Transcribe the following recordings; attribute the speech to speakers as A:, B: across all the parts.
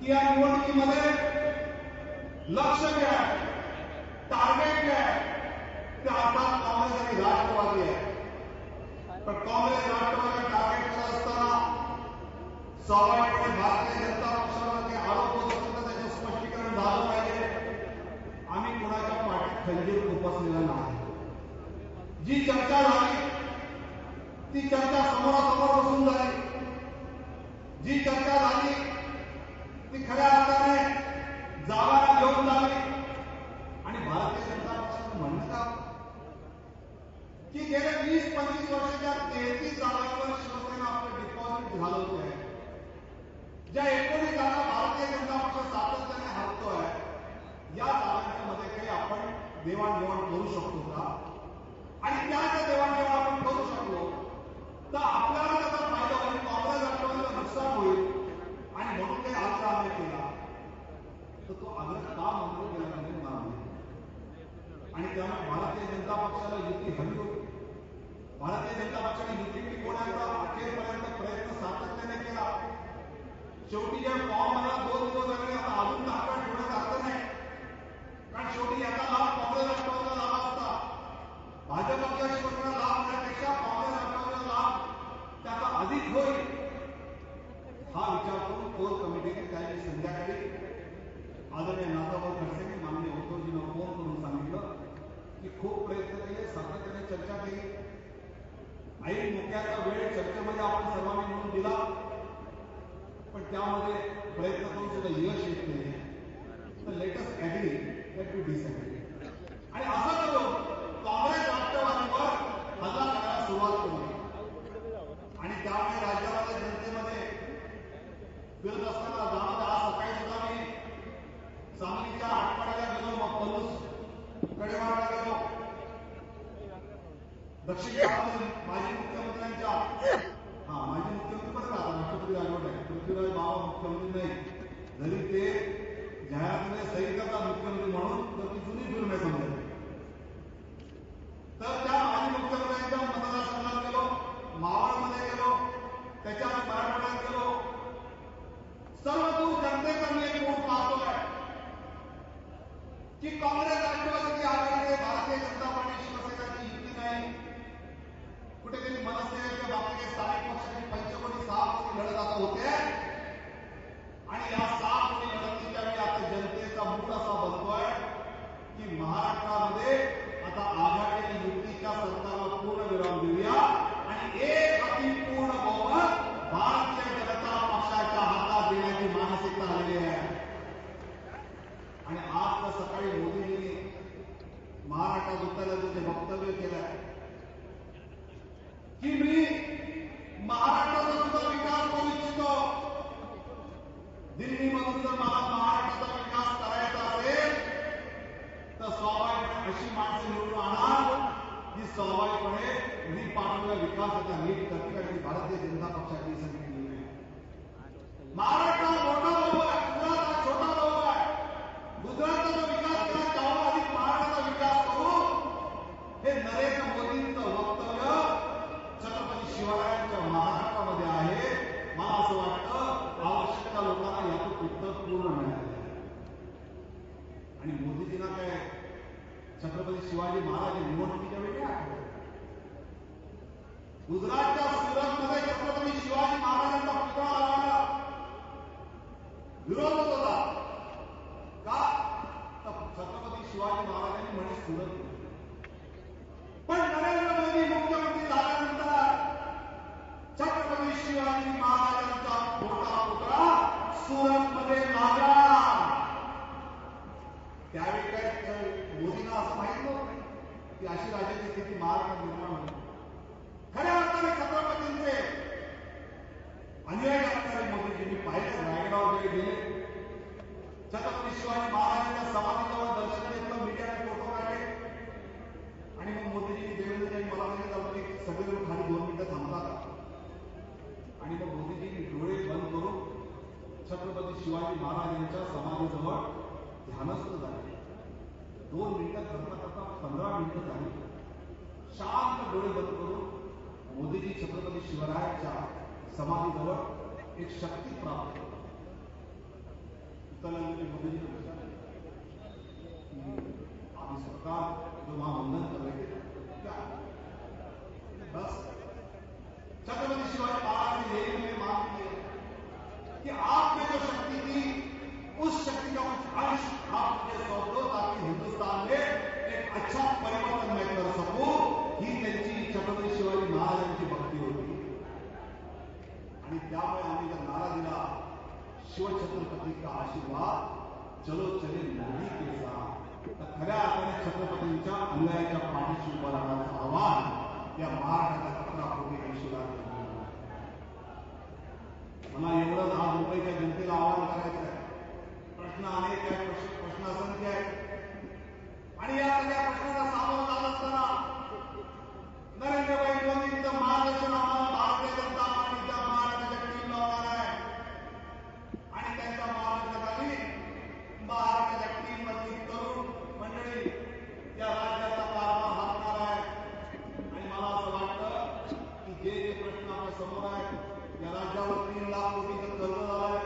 A: की या निवडणुकीमध्ये लक्ष काय, टार्गेट काय, ते अर्थात काँग्रेस आणि राष्ट्रवादी आहे. पण काँग्रेस राष्ट्रवादी टार्गेट करत असताना स्वाभाविकपणे भारतीय जनता पक्षाला काही आरोप होत असेल तर त्याचं स्पष्टीकरण झालं पाहिजे. आम्ही कोणाच्या पाठीत खंजीर उपसलेला नाही. जी चर्चा झाली ती चर्चा समोरासमोर बसून झाली. जी चर्चा झाली ती खऱ्या अर्थाने जागा घेऊन झाली. आणि भारतीय जनता पक्षाचं म्हणणं का की गेल्या 20-25 वर्षाच्या 33 जागांवर शिवसेना आपलं डिपॉझिट घालवतोय. ज्या 19 जागा भारतीय जनता पक्ष सातत्याने हरतोय, या जागांमध्ये काही आपण देवाणघेवाण करू शकतो का? आणि त्या जर देवाणघेवाण आपण करू शकलो तर आपल्याला त्याचा फायदा होईल, काँग्रेस राष्ट्रवादीला नुकसान होईल. आणि म्हणून काही आग्रह आम्ही केला तर तो आग्रह का मंजूर केला म्हणजे मला माहिती. आणि त्यामुळे भारतीय जनता पक्षाला युती हवी होती. भारतीय जनता पक्षाने युती टिकवण्याचा अखेरपर्यंत प्रयत्न सातत्याने केला. शेवटी जे फॉर्म आला 2 दिवस झाले, आता अजून तात्काळ ठेवण्यात अर्थ नाही. कारण शेवटी याचा लाभ काँग्रेस राष्ट्रवादीला झाला असता. भाजप पक्ष शिवसेना लाभ होण्यापेक्षा काँग्रेस राष्ट्रवादीला लाभ त्याचा अधिक होईल हा विचार करून कोर कमिटीने त्या दिवशी संध्याकाळी आदरणीय नाथाभाऊ खडसेंनी माननीय उद्धवजींना फोन करून सांगितलं की खूप प्रयत्न केले, सातत्याने चर्चा केली. ऐन मुख्याचा वेळ चर्चेमध्ये आपण सर्वांनी म्हणून दिला, पण त्यामध्ये प्रयत्न करून सुद्धा यश येत नाही. तर let us agree that we disagree. आणि असं करून काँग्रेस राष्ट्रवादीवर हल्ला करायला सुरुवात केली. आणि त्यामुळे राज्यामध्ये जनतेमध्ये फिरत असताना जाणवत. आज सकाळी सुद्धा मी सांगलीच्या आटपाड्याला गेलो, मग पलूस कडेवाडला गेलो. दक्षिण भारतातील माजी मुख्यमंत्र्यांच्या माजी मुख्यमंत्री बरं का, राष्ट्रपती राजवट आहे, पृथ्वीराज बाबा मुख्यमंत्री नाही, जरी ते जाहिरातीने सही करतात मुख्यमंत्री म्हणून, तर ती जुनी फिल्म आहे समजा. तर त्या माजी मुख्यमंत्र्यांच्या मतदारसंघात गेलो, मावळमध्ये गेलो, त्याच्या मराठवाड्यात गेलो. सर्व दूर जनतेचा मी एक मूड पाहतोय की काँग्रेस राष्ट्रवादीची आघाडी, भारतीय जनता पार्टी शिवसेनेची युती नाही. कुठेतरी मनसेच्या बाबतीत स्थानिक पक्षाची पंचकोटी 6 कोटी लढत आता होते. आणि या 6 कोटी लढतीच्या वेळी आता जनतेचा मूड असा बनतोय की महाराष्ट्रामध्ये आता आघाडी आणि युतीच्या सरकारला पूर्ण विराम देऊया आणि एक अतिपूर्ण बहुमत भारतीय जनता पक्षाच्या हातात देण्याची मानसिकता आलेली आहे. आणि आज तर सकाळी मोदींनी महाराष्ट्रात उतरल्याचं जे वक्तव्य केलंय की मी महाराष्ट्राचा सुद्धा विकास करू इच्छितो. दिल्लीमधून जर मला महाराष्ट्राचा विकास करायचा असेल तर स्वाभाविकपणे अशी माणसं निवडून आणा जी स्वाभाविकपणे मी पाठवलेल्या विकासाचा नीट करतील. आणि भारतीय जनता पक्षाची संधी निवडली. महाराष्ट्र मोठा भाऊ आहे, गुजरात हा छोटा भाऊ आहे. गुजरातचा जो विकास केला त्यावर अधिक महाराष्ट्राचा विकास करू, हे नरेंद्र मोदींचं वक्तव्य छत्रपती शिवरायांच्या महाराष्ट्रामध्ये आहे. मला असं वाटतं आवश्यकता लोकांना यातून उत्तर पूर्ण मिळालं. आणि मोदीजींना काय छत्रपती शिवाजी महाराज निवडणुकीच्या वेळी आठवलं. गुजरातच्या सुरतमध्ये छत्रपती शिवाजी महाराजांचा पुतळा लावायला विरोध होत होता. का? तर छत्रपती शिवाजी महाराजांनी म्हणे सुरत. पण नरेंद्र मोदी मुख्यमंत्री झाल्यानंतर छत्रपती शिवाजी महाराजांचा मोठा पुतळा सुरतमध्ये लागला. त्यावेळी काय मोदींना असं माहित नव्हतं की अशी राज्याची स्थिती महाराष्ट्रात निर्माण होती. खऱ्या अर्थाने छत्रपतींचे अनुयायी असणारे मोदीजींनी पाहिलं. रायगडावर गेले, छत्रपती शिवाजी महाराजांच्या समाधीजवळ दर्शन घेतलं, मीडियाने फोटो काढले. आणि मग मोदीजींनी देवेंद्रजी मला सांगितलं की सगळे खाली 2 मिनिटं थांबतात. आणि मग मोदीजींनी डोळे बंद करून छत्रपती शिवाजी महाराजांच्या समाधीजवळ ध्यानस्थ झाले. 2 मिनिटं करता करता 15 मिनिटं झाली. शांत डोळे बंद करून मोदीजी छत्रपती शिवरायांच्या समाधीजवळ एक शक्ती प्राप्त होती. त्यामुळे आम्ही जर नारा दिला शिवछत्रपती का आशीर्वाद चलो चले मोदी के साथ, तर खऱ्या अर्थाने छत्रपतींच्या अनुयायाच्या पाठीशी उभं राहण्याचं आव्हान या महाराष्ट्राच्या 17 कोटी देशवासियांना मला एवढंच आज मुंबईच्या जनतेला आवाहन करायचं आहे. प्रश्न अनेक आहेत, प्रश्न असंख्य आहेत आणि या सगळ्या प्रश्नाला सामोरं जात असताना नरेंद्रभाई मोदींचं मार्गदर्शन आम्हाला भारतीय जनता पार्टीच्या महाराष्ट्राच्या टीमला होणार आहे आणि त्यांच्या मार्गदर्शनाखाली महाराष्ट्राच्या टीम मधली तरुण मंडळी या राज्याचा कारभार हाकणार आहे. आणि मला असं वाटतं की जे जे प्रश्न आपल्या समोर आहेत, या राज्यावर 3 लाख कोटीचं कर्ज झालंय,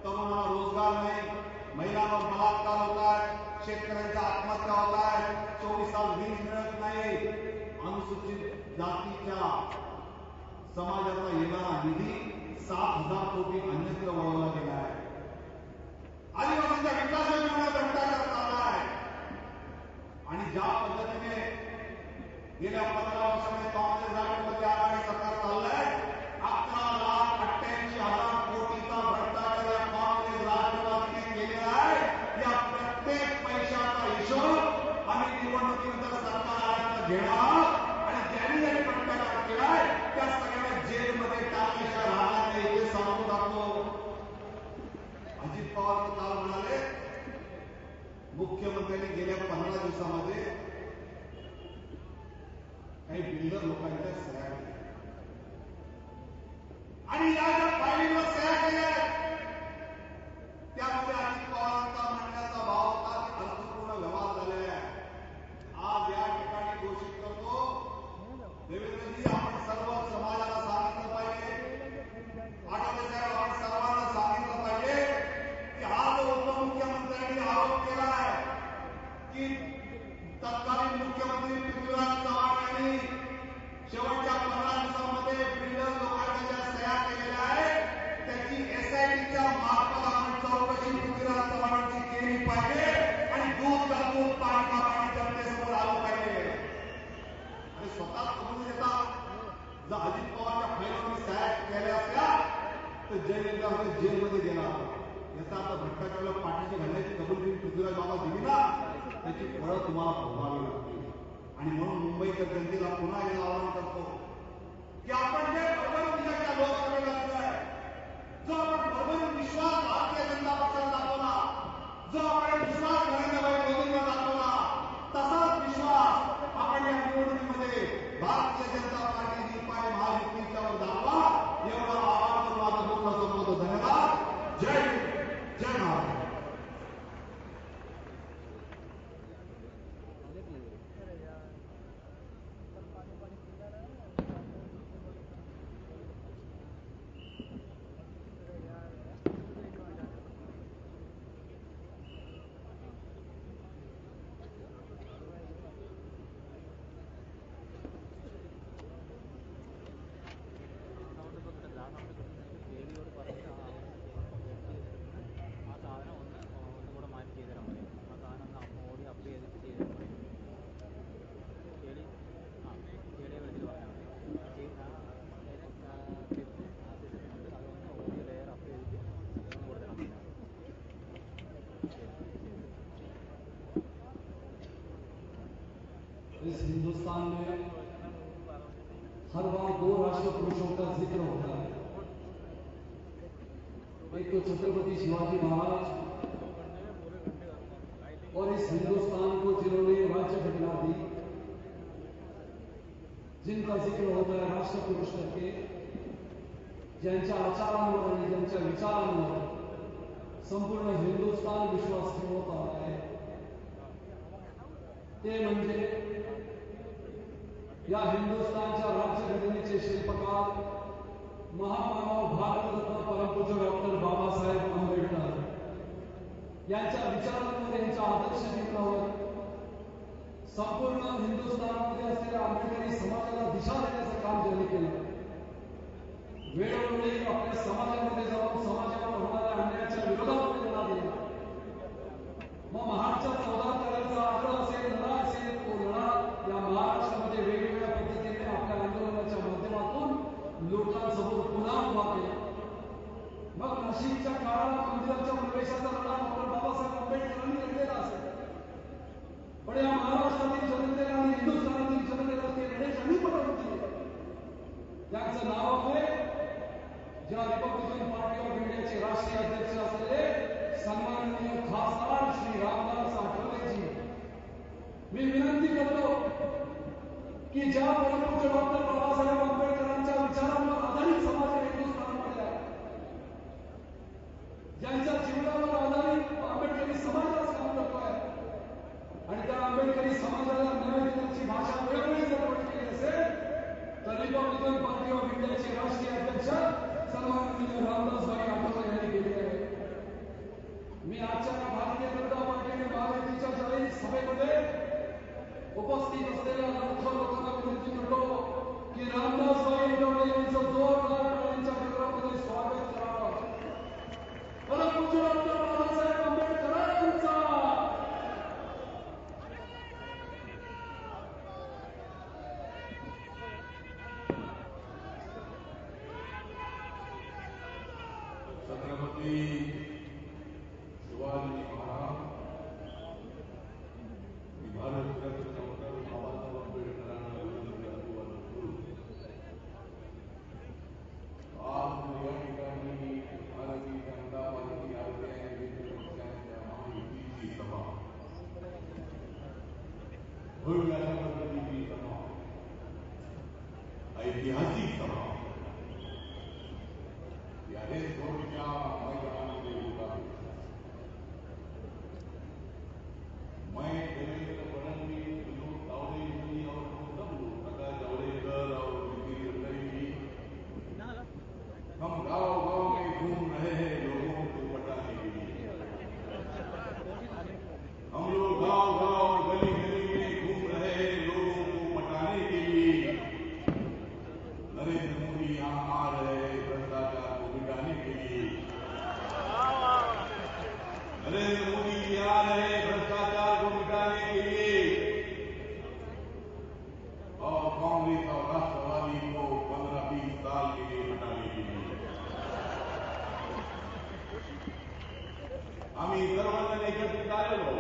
A: तरुणांना रोजगार नाही, महिलांवर बलात्कार होत आहे, शेतकऱ्यांच्या आत्महत्या होत आहेत, 24 तास वीज मिळत नाही, अनुसूचित जातीच्या समाजाचा येणारा निधी 7,000 कोटी अन्यत्र वळवला गेला आहे. आदिवासींच्या विकास योजनेला भ्रष्टाचार चालला आहे आणि ज्या पद्धतीने गेल्या 15 वर्षांमध्ये काँग्रेस राष्ट्रवादी आघाडी सरकार चाललंय, 11,88,000 कोटीचा भ्रष्टाचार या काँग्रेस राष्ट्रवादीने केलेला आहे. या प्रत्येक पैशाचा हिशोब आम्ही निवडणुकीनंतर सरकार आल्यानंतर घेणार आणि ज्यांनी ज्यांनी भ्रष्टाचार केलाय त्या सगळ्यांना जेलमध्ये टाकल्याशिवाय राहणार नाही हे सांगून टाकतो. अजित पवार काल म्हणाले मुख्यमंत्र्यांनी गेल्या 15 दिवसामध्ये काही बिल्डर लोकांच्या सह्या केल्या आणि या ज्या फाईलवर सह्या केल्या त्यामध्ये अजित पवारांचा म्हणण्याचा भाव होता की अर्थपूर्ण व्यवहार झालेला आहे. आज या ठिकाणी घोषित करतो, देवेंद्रजी आपण सर्व समाजाला सांगितलं पाहिजे, आठवले साहेब आपण सर्वांना सांगितलं पाहिजे की हा जो उपमुख्यमंत्र्यांनी आरोप केला आहे की तत्कालीन मुख्यमंत्री पृथ्वीराज चव्हाण यांनी शेवटच्या 15 दिवसांमध्ये बिल्डर लोकांच्या ज्या सह्या केलेल्या आहेत त्याची एसआयटीच्या मार्फत आपण चौकशी पृथ्वीराज चव्हाणांची केली पाहिजे आणि दूध का दूध पाणी का पाणी जनतेसमोर आलं पाहिजे. आणि स्वतः कबूल देतात जर अजित पवारच्या फाईलवर सह्या केल्या असत्या तर जेलमध्ये गेला होता. याचा आता भ्रष्टाचाराला पाठीशी घालण्याची कबुली पृथ्वीराज बाबा दिली ना, त्याची फळं तुम्हाला भोगावी लागतील. आणि म्हणून मुंबईच्या जनतेला पुन्हा हे आवाहन करतो की आपण जे भरभरून लोकसभेला दिलाय, जो आपण भरभरून विश्वास भारतीय जनता पक्षाला दाखवला, जो आपण विश्वास नरेंद्रभाई मोदींना दाखवला, तसाच विश्वास आपण या निवडणुकीमध्ये भारतीय जनता पार्टी निपाय महायुतीच्यावर दाखवा. एवढं आवाहन करून माझं बोलणं संपवतो. धन्यवाद. जय हिंद, जय महाराष्ट्र.
B: इस हिंदुस्तान में हर बार 2 राष्ट्र पुरुषों का जिक्र होता है. एक तो छत्रपति शिवाजी महाराज और इस हिंदुस्तान को जिन्होंने राज्य घटना दी, जिनका जिक्र होता है राष्ट्र पुरुष करके, ज्यांच्या आचारांवर आणि ज्यांच्या विचारांवर संपूर्ण हिंदुस्तान विश्वास ठेवत आला आहे, ते म्हणजे या हिंदुस्थानच्या राज्यघटनेचे शिल्पकार महामानव भारतरत्न परमपूज्य डॉक्टर बाबासाहेब आंबेडकर यांच्या विचारांवर, यांच्या आदर्श जीवनावर संपूर्ण हिंदुस्थानमध्ये असलेल्या आंबेडकरी समाजाला दिशा देण्याचं काम त्यांनी केलं. वेळोवेळी आपल्या समाजामध्ये जाऊन समाजावर होणाऱ्या अन्यायाच्या विरोधात लढा दिला. मग महाडच्या 14 तारखेचा आग्रह असेल, लढा असेल, तो लढा या महाराष्ट्रामध्ये वेगवेगळ्या पद्धतीने आपल्या आंदोलनाच्या माध्यमातून लोकांसमोर पुन्हा उभा केला. काळाला मंदिराच्या प्रवेशाचा लढा डॉक्टर बाबासाहेब आंबेडकरांनी लढलेला असेल, पण या महाराष्ट्रातील जनतेला आणि हिंदुस्थानातील जनतेला ते लढे त्यांनी पटवून दिले. त्यांचं नाव आहे ज्या रिपब्लिकन पार्टी ऑफ इंडियाचे राष्ट्रीय अध्यक्ष असलेले सन्माननीय खासदार श्री रामदास आठवलेजी. मी विनंती करतो की ज्या परमपूज्य डॉक्टर बाबासाहेब आंबेडकरांच्या विचारांवर आधारित समाज हिंदुस्थानामध्ये आहे, ज्यांच्या जीवनावर आधारित आंबेडकरी समाज आज काम करतोय आणि त्या आंबेडकरी समाजाला न्याय देण्याची भाषा वेगवेगळी जर केली असेल तर रिपब्लिकन पार्टी ऑफ इंडियाचे राष्ट्रीय अध्यक्ष सन्माननीय रामदासभाई आठवले यांनी केली आहे. मी आजच्या भारतीय जनता पार्टीने महायुतीच्या जाहीर सभेमध्ये उपस्थित असलेल्या लाखो लोकांना विनंती करतो की रामदासभाई आठवले यांचं जोरदार टाळ्यांच्या गजरामध्ये स्वागत करावं. परमपूज्य डॉक्टर बाबासाहेब आंबेडकरांचा
A: छत्रपती शिवाजी महाराज भारत रत्न डॉक्टर बाबासाहेब आंबेडकरांना अभिवादन करून आज या ठिकाणी भारतीय जनता पार्टी पक्षाच्या महायुतीची सभा भव्य अशा पद्धतीची सभा, ऐतिहासिक सभा याने थोडक्या मैदानामध्ये होत आहे. मैं देवेंद्र फडणवीस, विनोद तावडे जी और सब लोग, प्रकाश जावड़ेकर और नितिन गडकरी जी, हम गांव-गांव में घूम रहे हैं लोगों को पटाने के लिए. हम लोग गांव-गांव, गली-गली में घूम रहे हैं लोगों को पटाने के लिए. नरेंद्र मोदी यहाँ आ रहे हैं भ्रष्टाचार को मिटाने के लिए. नरेंद्र मोदी जी आ रहे हैं भ्रष्टाचार को मिटाने के लिए और कांग्रेस और राष्ट्रवादी को 15-20 साल के लिए हटाने के लिए. आम्ही सर्वजण एकत्रित आलेलो.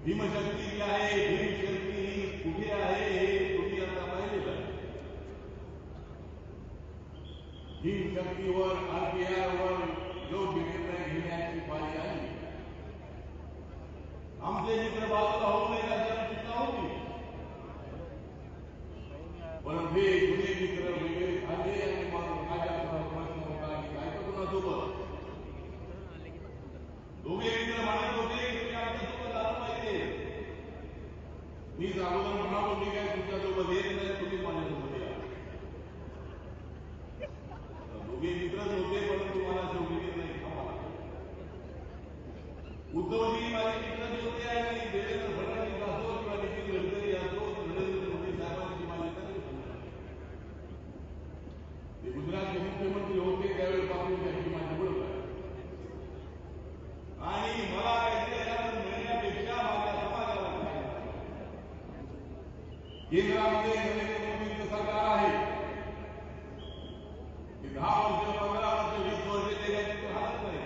A: भीमशक्ती जी आहे, भीमशक्ती ही कुठे आहे हे तुम्ही आता पाहिलेलं आहे. भीमशक्तीवर आरपीआयवर योग्य निर्णय घेण्याची पाळी आली. आमचे मित्र बाजूला होऊ नये याची चिंता होती, पण हे जुने मित्र वेगळे झाले आणि मग माझ्यासह प्रश्न होता की काय तर कुणासोबत दोघे मित्र म्हणत होते की तुम्ही आमच्यासोबत आलं पाहिजे. मी अगोदर म्हणालो मी काय तुमच्यासोबत येत नाही, तुम्ही माझ्यासोबत या. दोघे मित्रच होते परंतु मला शेवटी नाही. उद्धवजी माझे मित्रच होते आणि देवेंद्र फडणवीस असो किंवा नितीन गडकरी असो, नरेंद्र मोदी साहेबांची माझे ते गुजरातचे मुख्यमंत्री होते त्यावेळेपासून त्यांची माझी ओळख आहे आणि मला काहीतरी मिळण्यापेक्षा माझ्या समाजाला केंद्रामध्ये नरेंद्र मोदींचं सरकार आहे. 10 वर्ष, 15 वर्ष, 20 वर्ष ते काही राहत नाही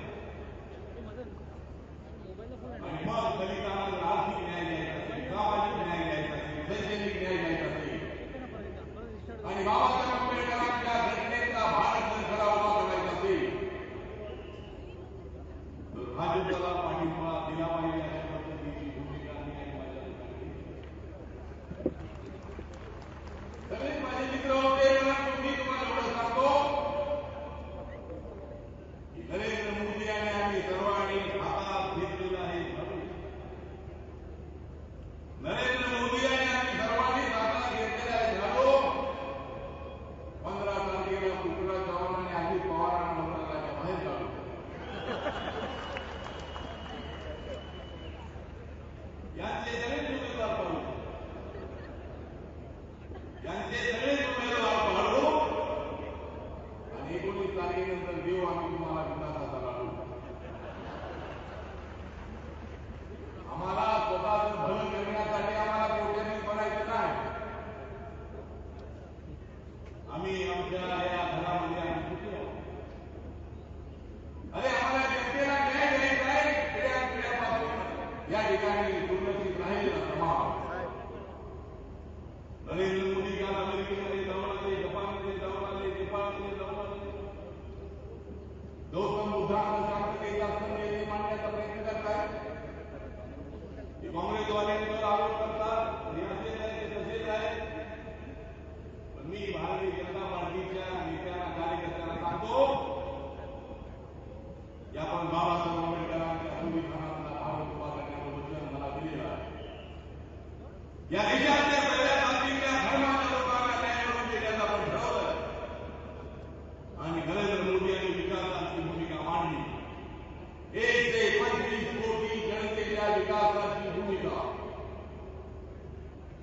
A: आणि मग दलितांना जर आर्थिक न्याय द्यायचा असेल, सामाजिक न्याय द्यायचा असेल, शैक्षणिक न्याय द्यायचा असेल आणि बाबासाहेब आंबेडकरांच्या घटनेचा भारत जर खरा उभा करायचा असेल तर भाजपला पाठिंबा दिला पाहिजे अशा पद्धतीची भूमिका मी माझ्या ठिकाणी. सगळेच माझे मित्र होते परंतु मी तुम्हाला एवढं सांगतो की नरेंद्र मोदी आणि आम्ही सर्वांनी हातात घेतलेलं आहे. नरेंद्र मोदी आणि आम्ही सर्वांनी हातात घेतलेला आहे झालो. 15 तारखेला पृथ्वीराज चव्हाण आणि अजित पवारांना मंत्रालयाच्या बाहेर काढू. यांचे सगळेच उमेदवार पाहू, यांचे सगळेच उमेदवार पाडू आणि 19 तारखेनंतर देऊ आम्ही तुम्हाला विकासाचा लाडू. नरेंद्र मोदी काल अमेरिकेमध्ये जाऊन आले, जपानमध्ये जाऊन आले, नेपाळमध्ये जाऊन आले. गौतम बुद्धांना शांततेत असं मांडण्याचा प्रयत्न करतायत. काँग्रेसवाल्यांवर आरोप करतात, हे असेच आहे, ते तसेच आहे. पण मी भारतीय जनता पार्टीच्या नेत्यांना, कार्यकर्त्यांना सांगतो, या पण बाबासाहेब आंबेडकरांच्या संविधानातला भारत उभा करण्याचं वचन मला दिलेलं आहे. या देशातल्या सगळ्या जातीच्या धर्माच्या लोकांना न्याय मिळवून देण्याचं आपण ठरवलं आणि नरेंद्र मोदी यांनी विकासाची भूमिका मांडली. 1 ते 25 कोटी जनतेच्या विकासाची भूमिका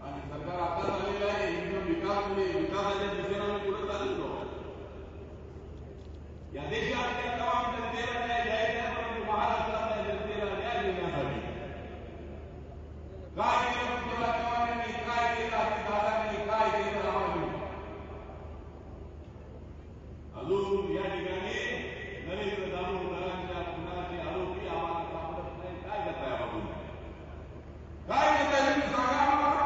A: आणि सरकार आता झालेलं आहे. एकदम विकासाच्या दिशेने आम्ही पुढे चाललो. या देशातल्या तमाम जनतेला न्याय द्यायचा, परंतु महाराष्ट्रातल्या जनतेला न्याय देण्यासाठी काय केलं पृथ्वीराज चव्हाणांनी, काय केलं अजितदादांनी, काय केलं रामांनी. अजून या ठिकाणी नरेंद्र दाभोळकरांच्या खुनाचे आरोपी आम्हाला सापडत नाही. काय करताय आपण, काय करताय तुम्ही सांगा आम्हाला.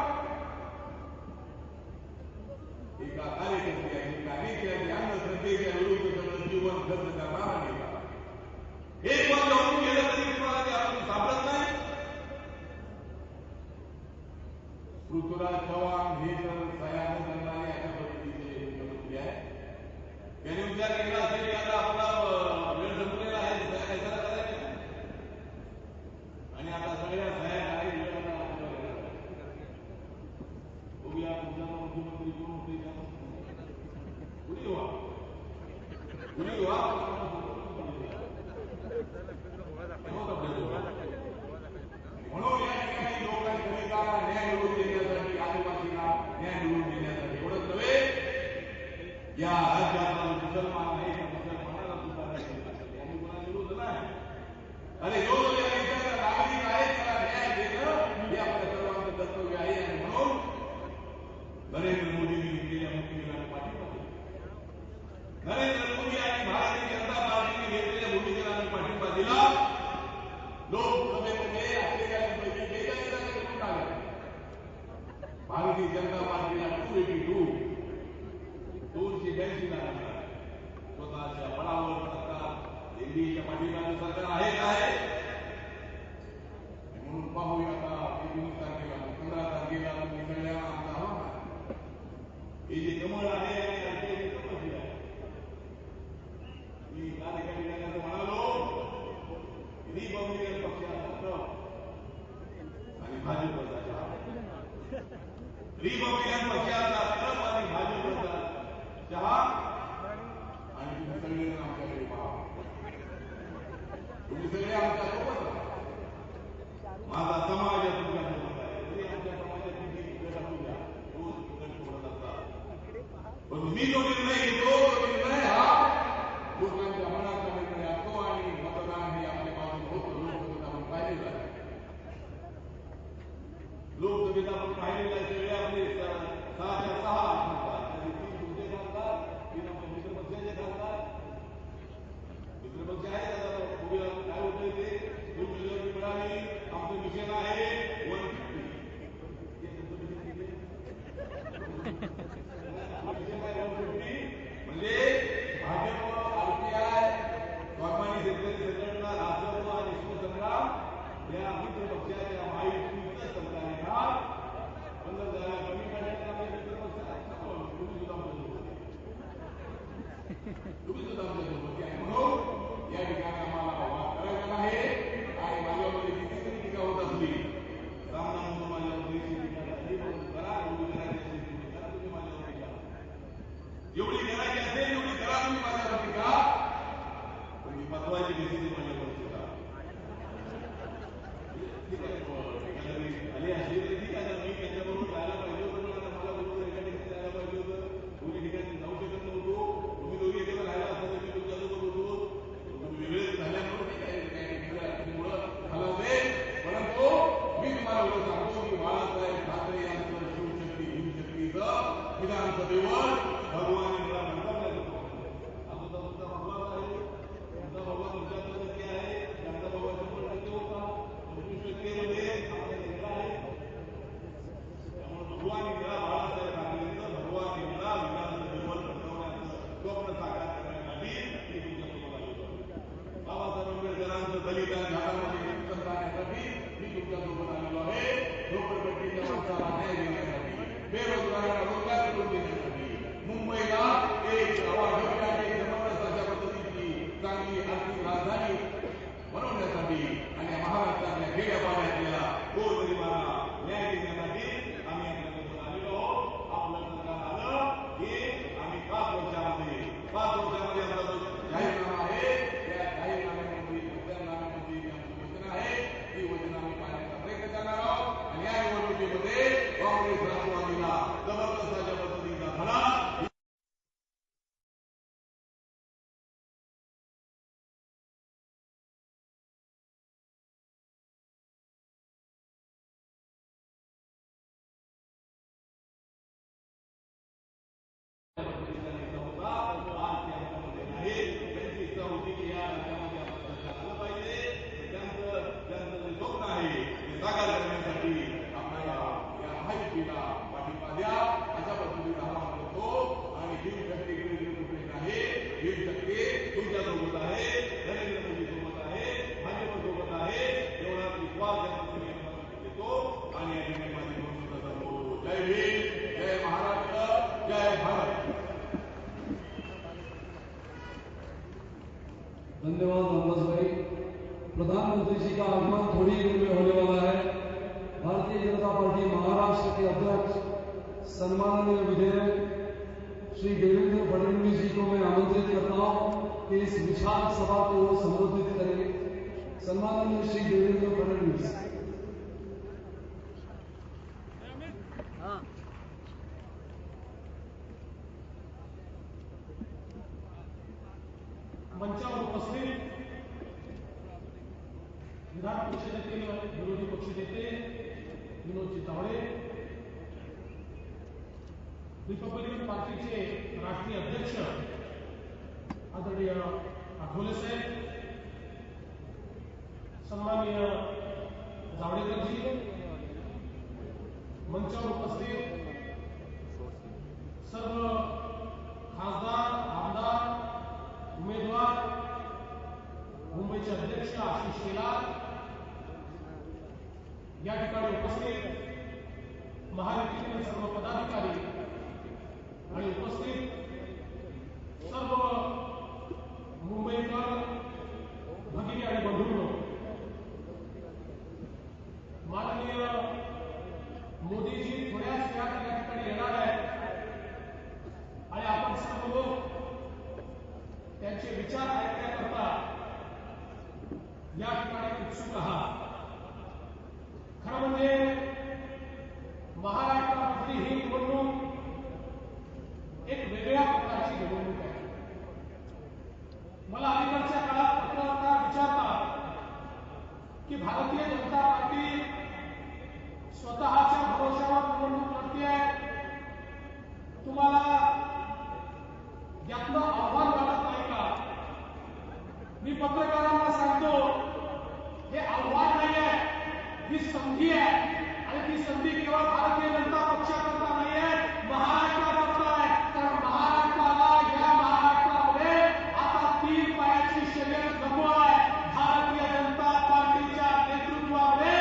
A: एका कार्यकर्त्या, एका नेत्याच्या अंधश्रद्धेच्या विरुद्ध सगळं जीवन खर्च करणारा नेता एक वर्ष होऊन गेलं तरी तुम्हाला ते आरोपी सापडत नाही. पृथ्वीराज चव्हाण हे जर सह्याद्री करणारे अशा पद्धतीचे मुख्यमंत्री आहे. त्यांनी विचार केला असेल की आता आपला वेळ संपलेला आहे, सह्या कशाला करायच्या आणि आता सगळ्या सह्या काही बघूया तुमचा मुख्यमंत्री कोण होते का कुणी व्हा म्हणून या ठिकाणी लोकांकरिता न्याय मिळवून देण्यासाठी, आदिवासींना न्याय मिळवून देण्यासाठी एवढंच नव्हे, या राज्यातला मुसलमान आहे त्या मुसलमानाला सुद्धा यांनी कोणाला विरोध नाही. अरे जो या देशाचा नागरिक आहे त्याला न्याय देणं हे आपल्या सर्वांचं कर्तव्य आहे. आणि म्हणून नरेंद्र मोदींनी घेतलेल्या भूमिकेला पाठिंबा दिला. नरेंद्र मोदी आणि भारतीय जनता पार्टीने घेतलेल्या भूमिकेला पाठिंबा दिला. लोकसभेमध्ये असलेल्यापैकी एका नेत्याने निवडून आले. भारतीय जनता पार्टीला 282 जागा स्वतःच्या बळावर सरकार दिल्लीच्या पाठीमागे सरकार आहे काय म्हणून पाहूया. आता 19 तारखेला 15 तारखेला तुम्ही सगळ्या आमचा हवामान हे जे कमळ आहे आणि मी कार्यकारी करण्याचं म्हणालो, रिपब्लिकन पक्षाचा आणि भाजपचा रिपब्लिकन पक्षाचा ट्रम्प आणि भाजपचा चहा आणि तुम्ही सगळे आमच्याकडे पहा. तुम्ही सगळे आमच्या सोबत राहा. माझा समाज तुमच्यासोबत आहे. तरी आमच्या समाजाची जी वेळ असू द्या, रोज सोडत असतात. पण मी जो निर्णय घेतो तो निर्णय हा लोकांच्या मनाचा निर्णय असतो आणि मतदान हे आपल्या बाजूने होतं. लोकसभेत आपण पाहिलेलं आहे. लोकसभेत आपण पाहिलेलं आहे. सगळे आपले 6च्या 6 खासदार, 3 तुमचे खासदार, 3 आपल्या मित्रपक्षाचे खासदार. मित्रपक्ष आहे आता बघूया काय होतंय ते. 2 मेजॉरिटी मिळाली. आमचं मिशन आहे 150. म्हणजे भाजप, आरपीआय, स्वाभिमानी शेतकरी संघटना, राष्ट्रवादी आणि शिवसंग्राम या मित्रपक्षाच्या महायुतीचं सरकार येणार. 15 जागा कमी करण्याचा आपल्या मित्रपक्षाला तुम्ही सुद्धा आमच्यासोबत आहे. म्हणून या ठिकाणी आम्हाला वाद करायचा नाही. आणि माझ्यामध्ये किती तरी टीका होत असली, रामनाम माझ्यावर टीका झाली म्हणून करा, एवढी करायची असेल तेवढी करा. तुम्ही माझ्यावर टीका एवढी करायची असेल एवढी करा तुम्ही माझ्यावर टीका. पण ती महत्वाची कशी ती माझ्यावर टीका ठीक आहे. आली असेल तर ठीक आहे. मी त्याच्याबरोबर जायला पाहिजे होतं, पण मला बरोबर एका ठिकाणी जायला पाहिजे होतं. दोन्ही ठिकाणी जाऊ शकत नव्हतो. तुम्ही दोघी एकत्र राहिला असता तर मी तुमच्यासोबत होतो. तुम्ही वेगळे झाल्यामुळे परंतु मी तुम्हाला एवढं सांगतो की बाळासाहेब ठाकरे यांचं शिवशक्ती हिमशक्तीचं विधानसभेवर भगवान मला म्हणतात आमचा तुमचा भगवान आहे. तुमचा भगवान तुमच्याकडे आहे. त्यांचा भगवान 100% होता. 25% दलित आणि घाटामध्ये मुक्त करण्यासाठी मी तुमच्यासोबत आलेलो आहे. झोपडपट्टीच्या माणसाला न्याय देण्यासाठी, बेरोजगारांना रोजगार करून देण्यासाठी, मुंबईला एक अवाढव्य आणि जबरदस्त अशा पद्धतीची चांगली आर्थिक राजधानी बनवण्यासाठी आणि महाराष्ट्रातल्या खेड्यापाड्यातल्या गोरगरिबांना न्याय देण्यासाठी आम्ही आपल्यासोबत आलेलो आहोत. आपलं सरकार आलं की आम्ही 5 वर्षामध्ये आमचा जो जाहीरनामा आहे त्या जाहीरनाम्यामध्ये वचननाम्यामध्ये आमची वचन आहे ती वचन आम्ही पाळण्याचा प्रयत्न करणार आहोत. आणि या निवडणुकीमध्ये काँग्रेस राष्ट्रवादीला जबरदस्त अशा पद्धतीचा धडा तुमच्यासोबत आहे, नरेंद्र मोदी सोबत आहे, भाजप सोबत आहे, एवढा विश्वास देतो. आणि या ठिकाणी माझी भूमिका करतो. जय भीम, जय महाराष्ट्र, जय भारत.
B: धन्यवाद रामदास भाई. प्रधानमंत्री जी का आगमन थोड़ी ही देर में होने वाला है. भारतीय जनता पार्टी महाराष्ट्र के अध्यक्ष सम्माननीय विधायक श्री देवेंद्र फडणवीस जी को मैं आमंत्रित करता हूं कि इस विशाल सभा को संबोधित करें. सम्माननीय श्री देवेंद्र फडणवीस.
C: मंचावर उपस्थित विधान परिषदेतील विरोधी पक्षनेते विनोद तावडे, रिपब्लिकन पार्टीचे राष्ट्रीय अध्यक्ष आदरणीय आठवले साहेब, सन्माननीय जावडेकरजी, मंचावर उपस्थित सर्व खासदार, आमदार, उमेदवार, मुंबईचे अध्यक्ष आशिष शेलार, या ठिकाणी उपस्थित महायुतीतील सर्व पदाधिकारी आणि उपस्थित सर्व मुंबईकर भगिनी आणि बंधूंनो, माननीय मोदीजी थोड्याच वेळात या ठिकाणी येणार आहेत आणि आपण सर्व लोक त्यांचे विचार ऐकण्याकरता या ठिकाणी उत्सुक आहात. खरं म्हणजे महाराष्ट्रामधली ही निवडणूक एक वेगळ्या प्रकारची निवडणूक आहे. मला अलीकडच्या काळात पत्रकार विचारतात की भारतीय जनता पार्टी स्वतःच्या भरोश्यावर निवडणूक लढते, तुम्हाला यातलं आव्हान वाटत नाही का? मी पत्रकारांना सांगतो, हे आव्हान नाही आहे, ही संधी आहे. आणि ती संधी केवळ भारतीय जनता पक्षाकरता नाही आहे, महाराष्ट्राकरता आहे. कारण महाराष्ट्राला, या महाराष्ट्रामध्ये आता 3 पायाची शर्यत नको आहे. भारतीय जनता पार्टीच्या नेतृत्वामध्ये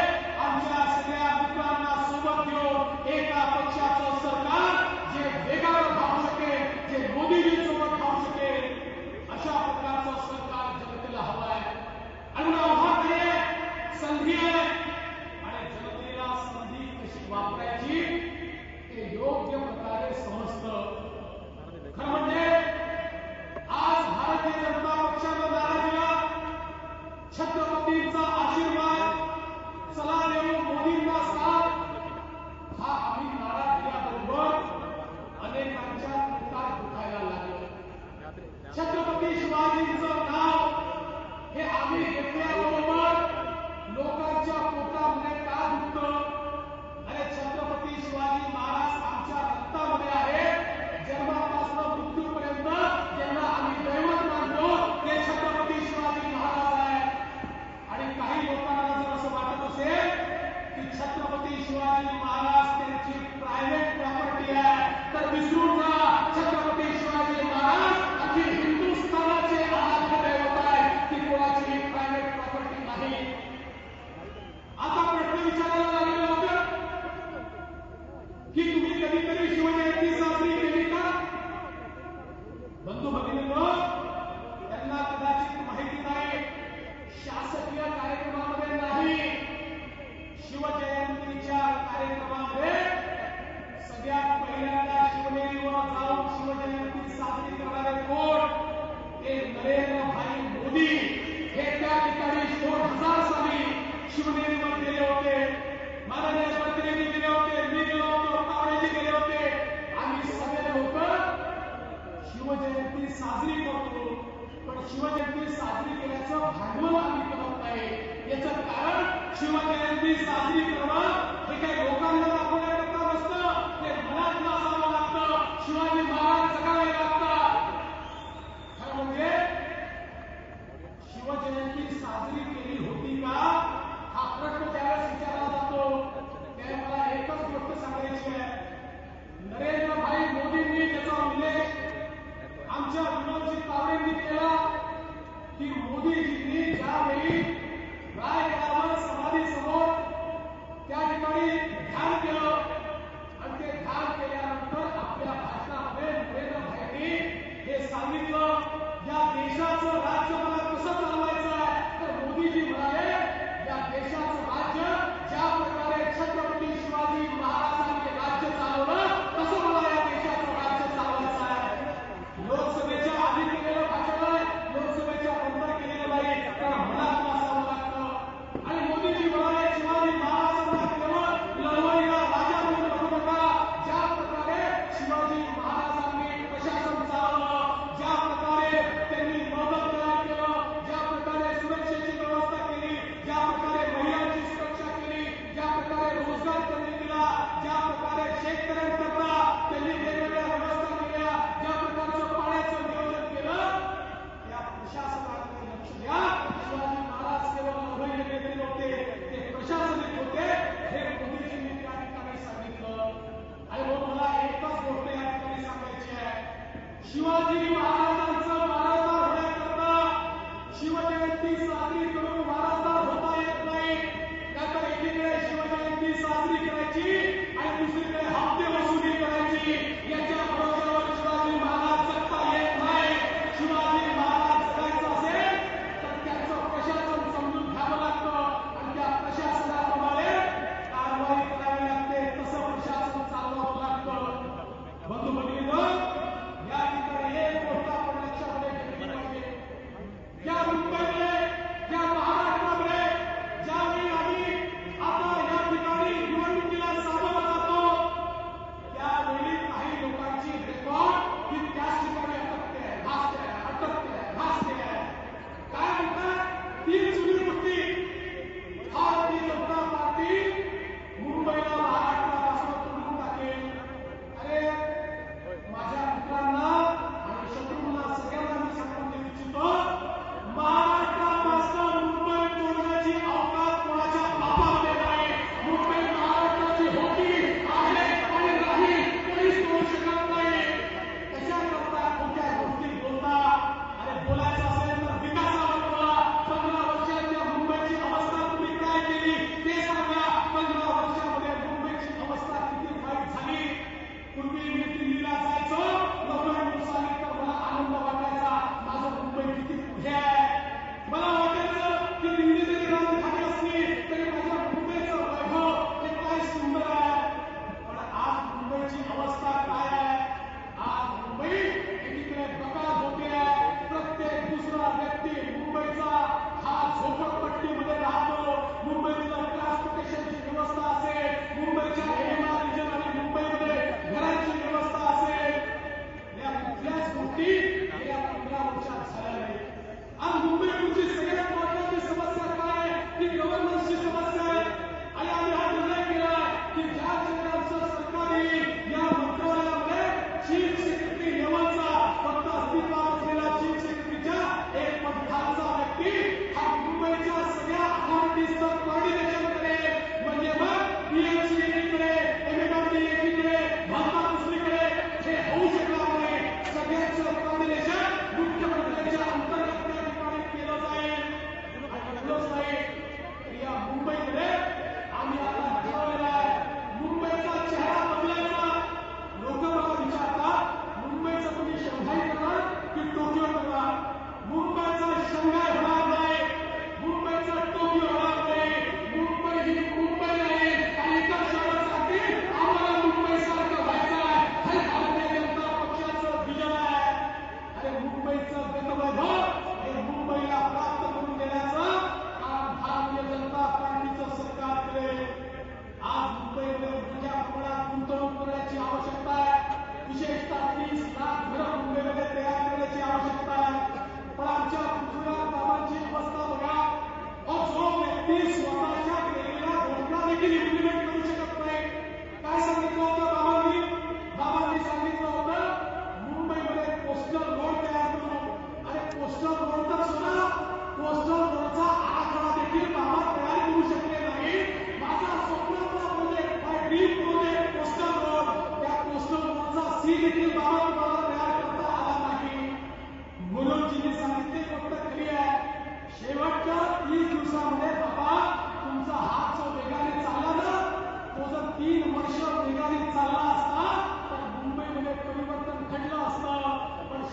C: आमच्या सगळ्या मित्रांना सोबत घेऊन एका पक्षाचं सरकार जे वेगानं धावू शकेल, जे मोदीजींसोबत धावू शकेल, अशा प्रकारचं सरकार जनतेला हवं आहे. आणि आव्हान नाही आहे, संधी आहे. आणि जनतेला संधी कशी वापरायची ते शिवजयंती साजरी करतो, पण शिवजयंती साजरी केल्याचं भांडवल आम्ही करत नाही. याचं कारण शिवजयंती साजरी करणं हे काही लोकांना दाखवण्याकरता नसतं, ते मनात असावं लागतं. शिवाजी महाराज जगावे लागतात. खरं म्हणजे शिवजयंती साजरी केली होती का हा प्रश्न त्यावेळेस विचारला जातो. त्यावेळेस मला एकच गोष्ट सांगायची आहे. नरेंद्रभाई मोदींनी त्याचा उल्लेख आमच्या विनोदजी तावडेंनी केला की मोदीजींनी ज्यावेळी रायगडावर समाधीसमोर त्या ठिकाणी ध्यान केलं आणि ते ध्यान केल्यानंतर आपल्या भाषणामध्ये नरेंद्रभाईंनी हे सांगितलं, या देशाचं राज्य मला कसं चालवायचं आहे. तर मोदीजी म्हणाले, या देशाचं राज्य ज्या प्रकारे छत्रपती शिवाजी महाराजांनी राज्य चालवलं तसं मला या देशाचं राज्य चालवायचं आहे. लोकसभेच्या आधी केलेलं भाषण आहे, लोकसभेच्या नंतर केलेलं नाही, कारण मनात असावं लागतं. आणि मोदीजी म्हणाले, शिवाजी महाराजांना केवळ लढवईला राजा म्हणून बघू नका. ज्या प्रकारे शिवाजी महाराजांनी प्रशासन चालवलं, ज्या प्रकारे त्यांनी मदत तयार केलं, ज्या प्रकारे सुरक्षेची व्यवस्था केली, ज्या प्रकारे महिलांची सुरक्षा केली, ज्या प्रकारे रोजगार त्यांनी दिला, ज्या प्रकारे शेतकऱ्यांकरता त्यांनी वेगवेगळ्या व्यवस्था केल्या, ज्या प्रकारचं पाण्याचं नियोजन केलं, त्या प्रशासनाकडे लक्ष द्या. शिवाजी महाराज केवळ लढवय्ये नेते नव्हते, ते प्रशासनिक होते, हे मोदीजींनी त्या ठिकाणी सांगितलं. आणि मग मला एकच गोष्ट या ठिकाणी सांगायची आहे. शिवाजी महाराजांचं वारसदार होण्याकरता शिवजयंती साजरी करून वारसदार होता येत नाही. त्यातर एकीकडे शिवजयंती साजरी करायची आणि दुसरीकडे हप्ते वसुली करायची. याच्या भरोश्यावर शिवाजी महाराज जगता येत नाही. शिवाजी महाराज जगायचं असेल तर त्याचं प्रशासन समजून घ्यावं लागतं आणि त्या प्रशासनाप्रमाणे कारवाई करावी लागते. तसं प्रशासन चालवावं लागतं. बंधू भगिनींनो, या ठिकाणी एक गोष्ट आपण लक्षामध्ये घेतली पाहिजे. या मुंबईमध्ये, या महाराष्ट्रामध्ये ज्यावेळी आम्ही आता या ठिकाणी निवडणुकीला सामोरं जातो, त्यावेळी काही लोकांची रेकॉर्ड ही त्याच ठिकाणी अटकते आहे, भासते आहे, अटकते आहे, भासते आहे. काय म्हणतात? ती जुनी होती. भारतीय जनता पार्टी मुंबईला महाराष्ट्रापासून तोडून टाकेल. अरे माझ्या मित्रांना आणि शत्रूंना सगळ्यांना मी सांगून देऊ इच्छितो, महाराष्ट्रापासून मुंबई तोडण्याची अवकाश कोणाच्या बापामध्ये नाही. मुंबई महाराष्ट्राची होती, आहे आणि राहील. कोणीच तोडू शकत नाही. त्याच्याकरता कोणत्या गोष्टी बोलता. अरे बोलायचं असेल तर विकासावर बोला. 15 वर्षांच्या मुंबईची अवस्था तुम्ही काय केली ते सांगा. 15 वर्षामध्ये मुंबईची अवस्था किती वाईट झाली. पूर्वी मी दिल्लीला जायचो, गव्हर्नमेंट साली तर मला आनंद वाटायचा, माझं मुंबई किती पुढे आहे. मला वाटायचं की दिल्ली जरी राहून खाली असली तरी माझ्या मुंबईचं वैभव हे काय सुंदर आहे. पण आज मुंबईची अवस्था काय आहे. आज मुंबई एकीकडे बकाल होते आहे. प्रत्येक दुसरा व्यक्ती मुंबईचा हा झोपडपट्टीमध्ये राहतो. मुंबईतलं ट्रान्सपोर्टेशनची व्यवस्था असेल, मुंबईच्या एमआर रिजन आणि मुंबईमध्ये घरांची व्यवस्था असेल, या कुठल्याच गोष्टी गेल्या 15 वर्षात झाल्या नाही. आज मुंबईची सगळ्यात महत्त्वाची समस्या काय आहे. ती गव्हर्नन्सची समस्या आहे. आणि आम्ही हा निर्णय केला की ज्या जिल्ह्यांचं सरकार येईल या मंत्रालयामध्ये चीफ सेक्रेटरी लेवलचा, फक्त अस्तित्वात असलेला चीफ सेक्रेटरीच्या एक पदाचा व्यक्ती हा मुंबईच्या सगळ्या अथॉरिटीजचं कोऑर्डिनेशन करेल. म्हणजे मग पीएमसी एकीकडे, एमएमआरडी एकीकडे, भारतात दुसरीकडे हे होऊ शकणार नाही. सगळ्यांचं कोऑर्डिनेशन मुख्यमंत्र्यांच्या अंतर्गत त्या ठिकाणी केलं जाईल. आणि एवढंच नाही तर या मुंबईमध्ये आम्ही आता ठरवलेलं आहे, मुंबईचा चेहरा बदलायचा. लोक मला विचारतात, मुंबईचं तुम्ही शंघाई करणार की टोकियो करणार. मुंबईचा शंघाई होणार नाही, मुंबईचा टोकियो होणार नाही. मुंबई ही मुंबई आहे आणि इतर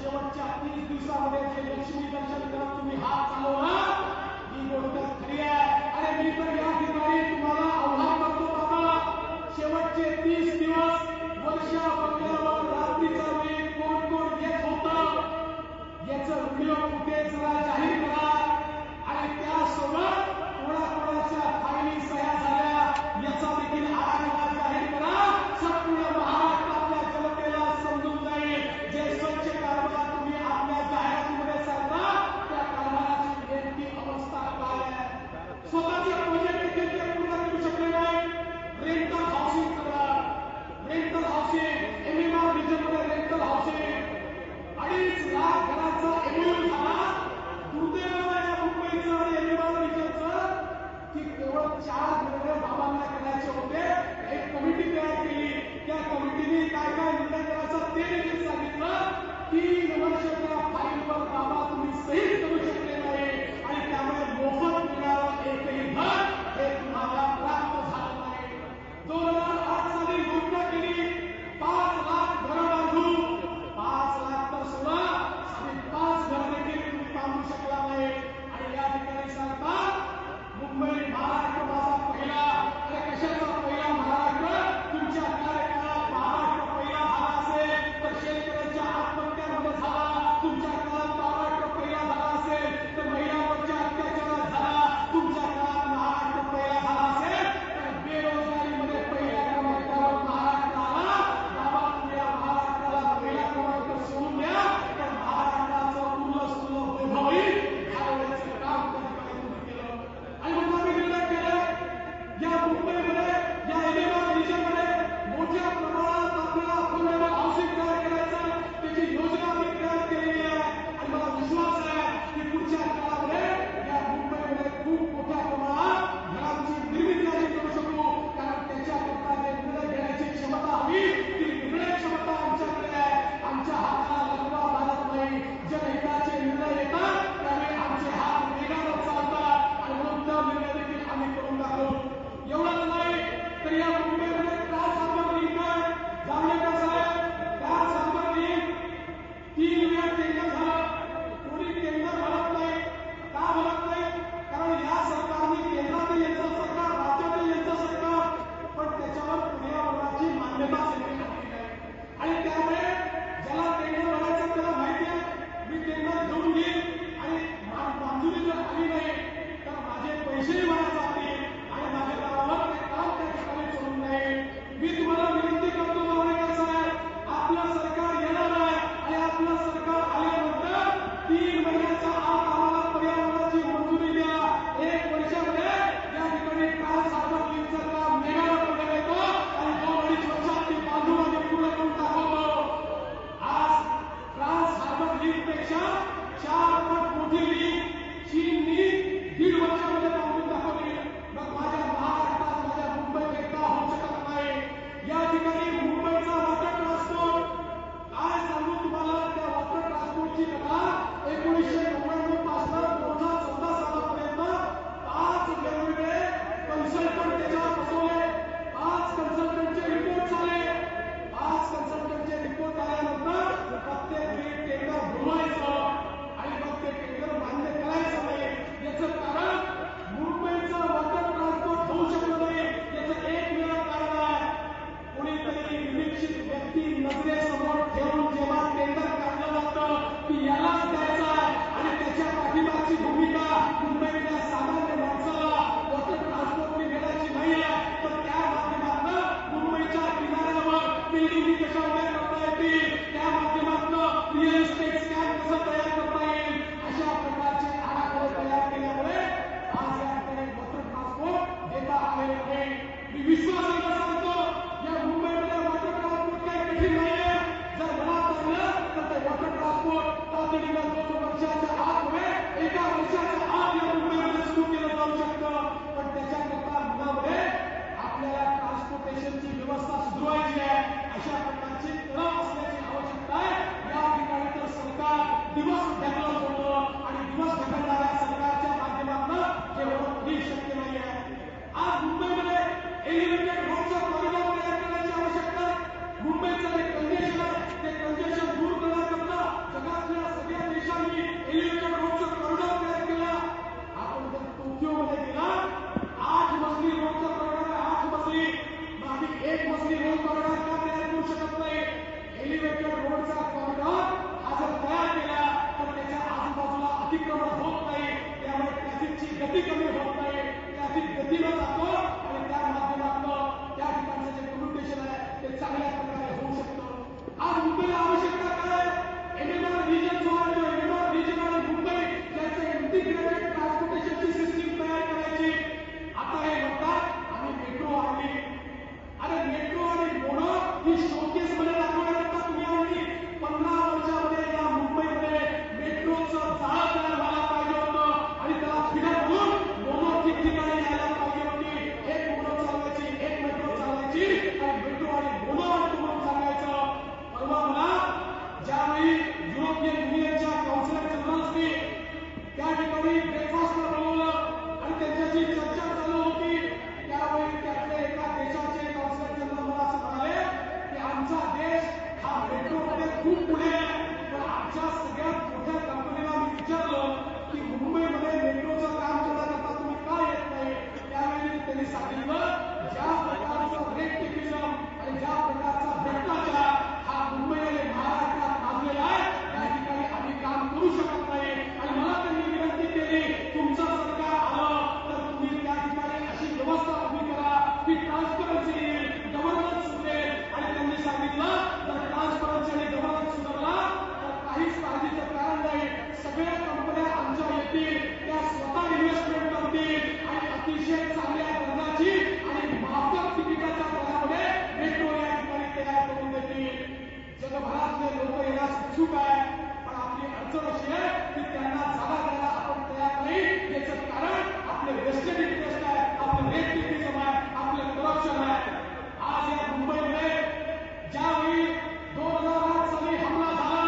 C: शेवटच्या 30 दिवसामध्ये जे लक्ष्मी दर्शन करत तुम्ही हात चालवला ही गोष्ट खरी आहे. आणि मी तर या ठिकाणी तुम्हाला आव्हान करतो बाबा, शेवटचे 30 दिवस वर्षा बंगल्यावर रात्रीच्या वेळी कोण कोण येत होतं याचं व्हिडिओ फुटेज जरा जाहीर करा. आणि त्यासोबत कोणाकोणाच्या फायली सह्या झाल्या याचा देखील आढावा जाहीर करा. संपूर्ण महाराष्ट्रातल्या जनतेला समजून जाईल जे स्वच्छ कारभार तुम्ही आपल्या जाहिरातीमध्ये सांगता त्या कारभारात अतिशय चांगल्या दर्जाची आणि माफक तिकिटाच्या दरामध्ये मेट्रो या ठिकाणी तयार करून देतील. जगभरातले लोक येण्यास उत्सुक आहे, पण आपली अडचण अशी आहे की त्यांना जागा द्यायला आपण तयार नाही. याचं कारण आपले वेस्टेड इंटरेस्ट आहे, आपलं रेटिंग आहे, आपलं करप्शन आहे. आज या मुंबईमध्ये ज्यावेळी 2008 साली हमला झाला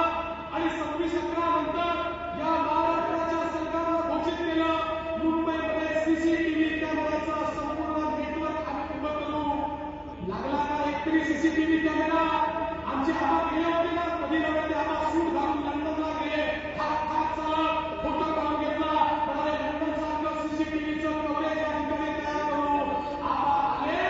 C: आणि 26/11 नंतर या महाराष्ट्राच्या सरकारनं घोषित केलं मुंबईमध्ये सीसीटीव्ही कॅमेऱ्याचं संपूर्ण नेटवर्क आम्ही उभं करू. लागला का एकतरी सीसीटीव्ही कॅमेरा? आमचे आबा गेले होते ना, कधी नव्हे ते आबा सूट घालून लंडनला गेले, फोटो काढून घेतला, म्हणाले लंडन सारखं सीसीटीव्हीचं कव्हरेज या ठिकाणी तयार करू. आबा आले,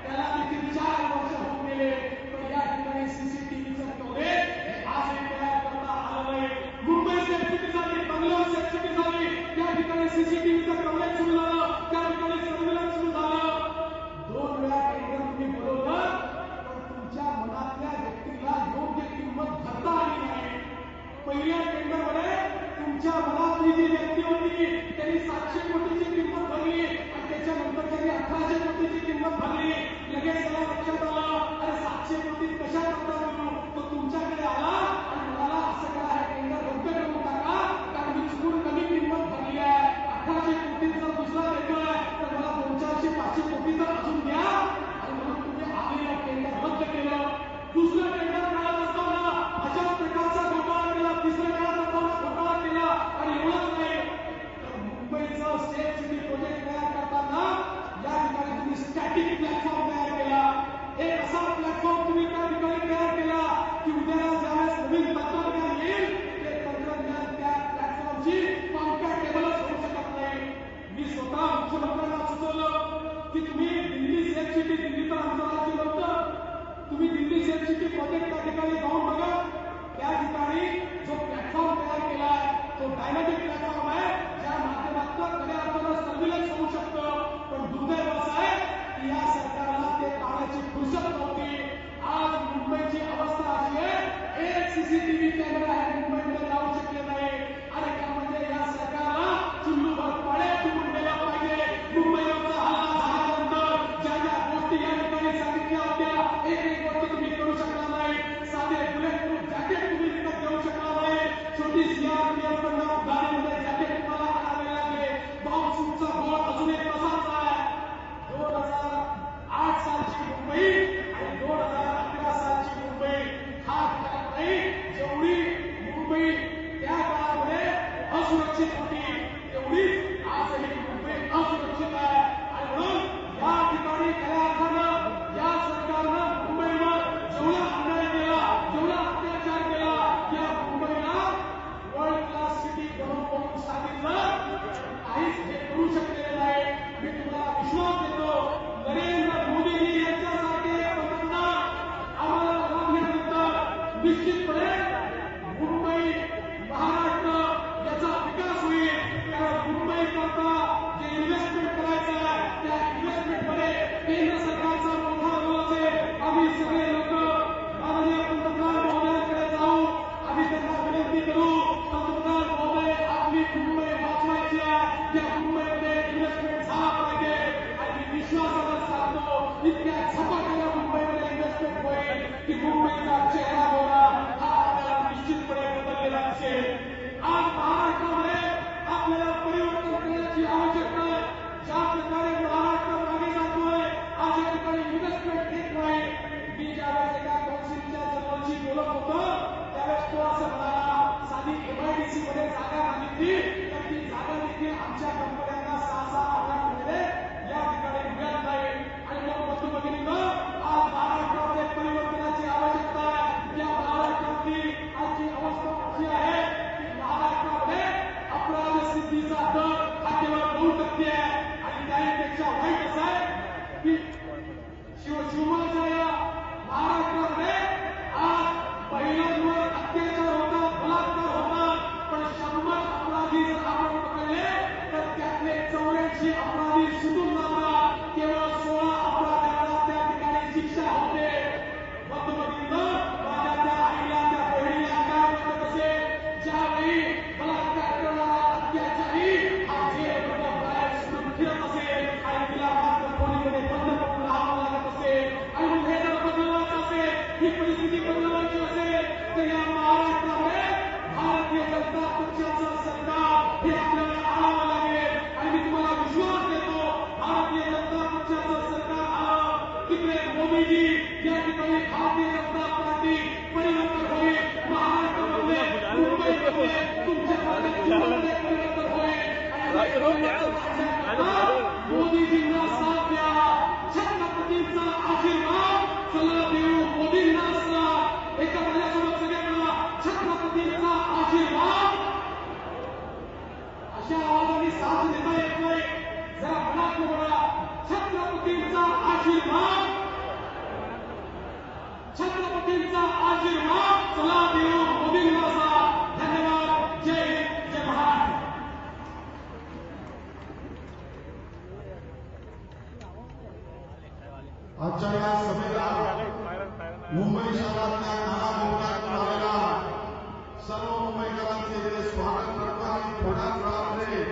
C: त्याला देखील 4 वर्ष होऊन गेले, पण या ठिकाणी सीसीटीव्हीचं कव्हरेज आजही तयार करता आलं नाही. मुंबई सेफ सिटी झाली, बंगलोर सेफ सिटी झाली, त्या ठिकाणी सीसीटीव्हीचं कव्हरेज सुरू झालं, त्या ठिकाणी सर्व्हिलन्स सुरू झालं. 2 वेळा टेंडर तुम्ही बोलवलं, पण तुमच्या मनातल्या व्यक्तीला योग्य किंमत भरता आली नाही. पहिल्या टेंडरमध्ये तुमच्या मनातली जी व्यक्ती होती त्यांनी 700 कोटीची किंमत भरली आणि त्याच्यानंतर त्यांनी 1800 कोटीची किंमत भरली. लगेच त्याला लक्षात आलं, अरे 700 कोटी कशा करता मिळू? तो तुमच्याकडे आला आणि म्हणाला असं करा, हे टेंडर रद्द करून टाका, कारण मी चुकून कमी किंमत भरली आहे. 1800 कोटीचा दुसरा देतोय, तर मला 200-400-500 कोटीचा अजून द्या. आणि म्हणून तुम्ही आलेलं टेंडर रद्द केलं. दुसरं टेंडर मिळालं असताना अशाच प्रकारचा घोटाळा केला, तिसऱ्या वेळा घोटाळा केला. आणि एवढंच नाही तर मुंबईचं सेफ सिटी प्रोजेक्ट तयार करताना या ठिकाणी तुम्ही स्टॅटिक प्लॅटफॉर्म तयार केला. एक असा प्लॅटफॉर्म तुम्ही त्या ठिकाणी तयार केला की उद्याला ज्यावेळेस नवीन तंत्रज्ञान येईल ते तंत्रज्ञान त्या प्लॅटफॉर्मची कॉम्पॅक्टेबलच होऊ शकत नाही. मी स्वतः मुख्यमंत्र्यांना सुचवलं की तुम्ही दिल्ली सेफ सिटी, दिल्ली तर आमचं राज्य नव्हतं, तुम्ही दिल्ली सेफ सिटी प्रोजेक्ट त्या ठिकाणी जाऊन बघा. त्या ठिकाणी जो प्लॅटफॉर्म तयार केला आहे तो डायनामिक प्लॅटफॉर्म आहे, ज्या माध्यमातून खऱ्या अर्थानं सर्व्हिलन्स होऊ शकतं. पण दुर्दैव असं आहे की या सरकारला ते पाहण्याची फुरसत नव्हती. आज मुंबईची अवस्था अशी आहे, एक सीसीटीव्ही कॅमेरा हे मुंबईमध्ये लावू शकले नाही. आणि त्यामध्ये या सरकारला चुल्लूभर पाडे ठेवून दिला पाहिजे. मुंबईवरचा हल्ला झाल्यानंतर ज्या ज्या गोष्टी या ठिकाणी सांगितल्या होत्या, एक गोष्ट तुम्ही करू शकला नाही. साधे बुलेट प्रूफ जॅकेट तुम्ही विकत घेऊ शकला नाही. छोटी सीआरपीएफ कडनं गाडीमध्ये जॅकेट तुम्हाला आणावे लागले. बॉम्ब सूटचा गोळ अजून एक तसाच आहे. 2008 सालची मुंबई आणि 2011 सालची मुंबई हा फरक नाही. जेवढी मुंबई त्या काळामध्ये असुरक्षित होती, तेवढीच आजही मुंबई असुरक्षित आहे. आणि म्हणून या ठिकाणी खऱ्या अर्थानं या सरकारनं मुंबईवर जेवढा अन्याय केला, जेवढा अत्याचार केला, या मुंबईला वर्ल्ड क्लास सिटी बनवून सांगितलं, काहीच हे करू शकलेले नाही. मी तुम्हाला विश्वास देतो, नरेंद्र मोदीजी यांच्यासारखे पंतप्रधान आम्हाला लाभल्यानंतर निश्चितपणे मुंबई, महाराष्ट्र याचा विकास होईल. कारण मुंबई करता जे इन्व्हेस्टमेंट करायचं आहे त्या इन्व्हेस्टमेंटमध्ये केंद्र सरकारचा मोठा रोल असेल. आम्ही सगळे लोक माननीय पंतप्रधान महोदयांकडे जाऊ, आम्ही त्यांना विनंती करू, पंतप्रधान महोदय आपली मुंबई वाचवायची आहे, त्या मुंबईमध्ये इन्व्हेस्टमेंट झाला पाहिजे. आणि मी विश्वासानं सांगतो, इतक्या झपाट्याने मुंबईमध्ये इन्व्हेस्टमेंट होईल की मुंबईचा चेहरा बोला हा आपल्याला निश्चितपणे बदललेला दिसेल. आज महाराष्ट्रामध्ये आपल्याला परिवर्तन करण्याची आवश्यकता आहे. ज्या प्रकारे महाराष्ट्र मागे जातोय, आज या ठिकाणी इन्व्हेस्टमेंट येत नाही. मी ज्यावेळेस एका कौन्सिलच्या जनरलशी बोलत होतो त्यावेळेस तो असं म्हणाला, साधी MIDC मध्ये जागा मागितली तर ती जागा देखील आमच्या कंपन्यांना 6-8 महिने या ठिकाणी मिळत नाही. आणि मग बंधू भगिनींनो, आज महाराष्ट्रामध्ये परिवर्तनाची आवश्यकता आहे. या महाराष्ट्रातली आजची अवस्था अशी आहे की महाराष्ट्रामध्ये अपराध सिद्धीचा दर हा केवळ 9% आहे. आणि त्याहीपेक्षा वाईट असं आहे की शिवमाच्या या महाराष्ट्रामध्ये आज महिलांवर अत्याचार होतात, बलात्कार होतात, पण 100 अपराधी जर आपण पकडले तर त्यातले 84 अपराधी सुटून जातात. केवळ 16 अपराध्यांना त्या ठिकाणी शिक्षा होते. बंधू भगिनींनो, माझ्या त्या आईला, त्या बहिणीला काय वाटत असेल ज्यावेळी बलात्कार करणारा अत्याचारी हा जेलमधून बाहेर सुटून फिरत असेल. भारतीय जनता पार्टी परिवर्तन होईल, महाराष्ट्रामध्ये मुंबईमध्ये तुमच्यामध्ये परिवर्तन होईल आणि मोदीजींना साथ द्या, छत्रपतींचा आशीर्वाद चला देऊ मोदींना साथ. एका माझ्यासोबत सगळ्यांना छत्रपतींचा आशीर्वाद. अशा आवाजाने साथ देता येत नाही, जरा मनात बोला, छत्रपतींचा आशीर्वाद, छत्रपतींचा आशीर्वाद चला देऊ मोदींना साथ. धन्यवाद. जय हिंद, जय महाराष्ट्र.
A: आजच्या या सभेला मुंबई शहरातल्या नानाभाऊंतून आलेला सर्व मुंबईकरांचे इथे स्वागत करतो आणि थोड्याच वेळामध्ये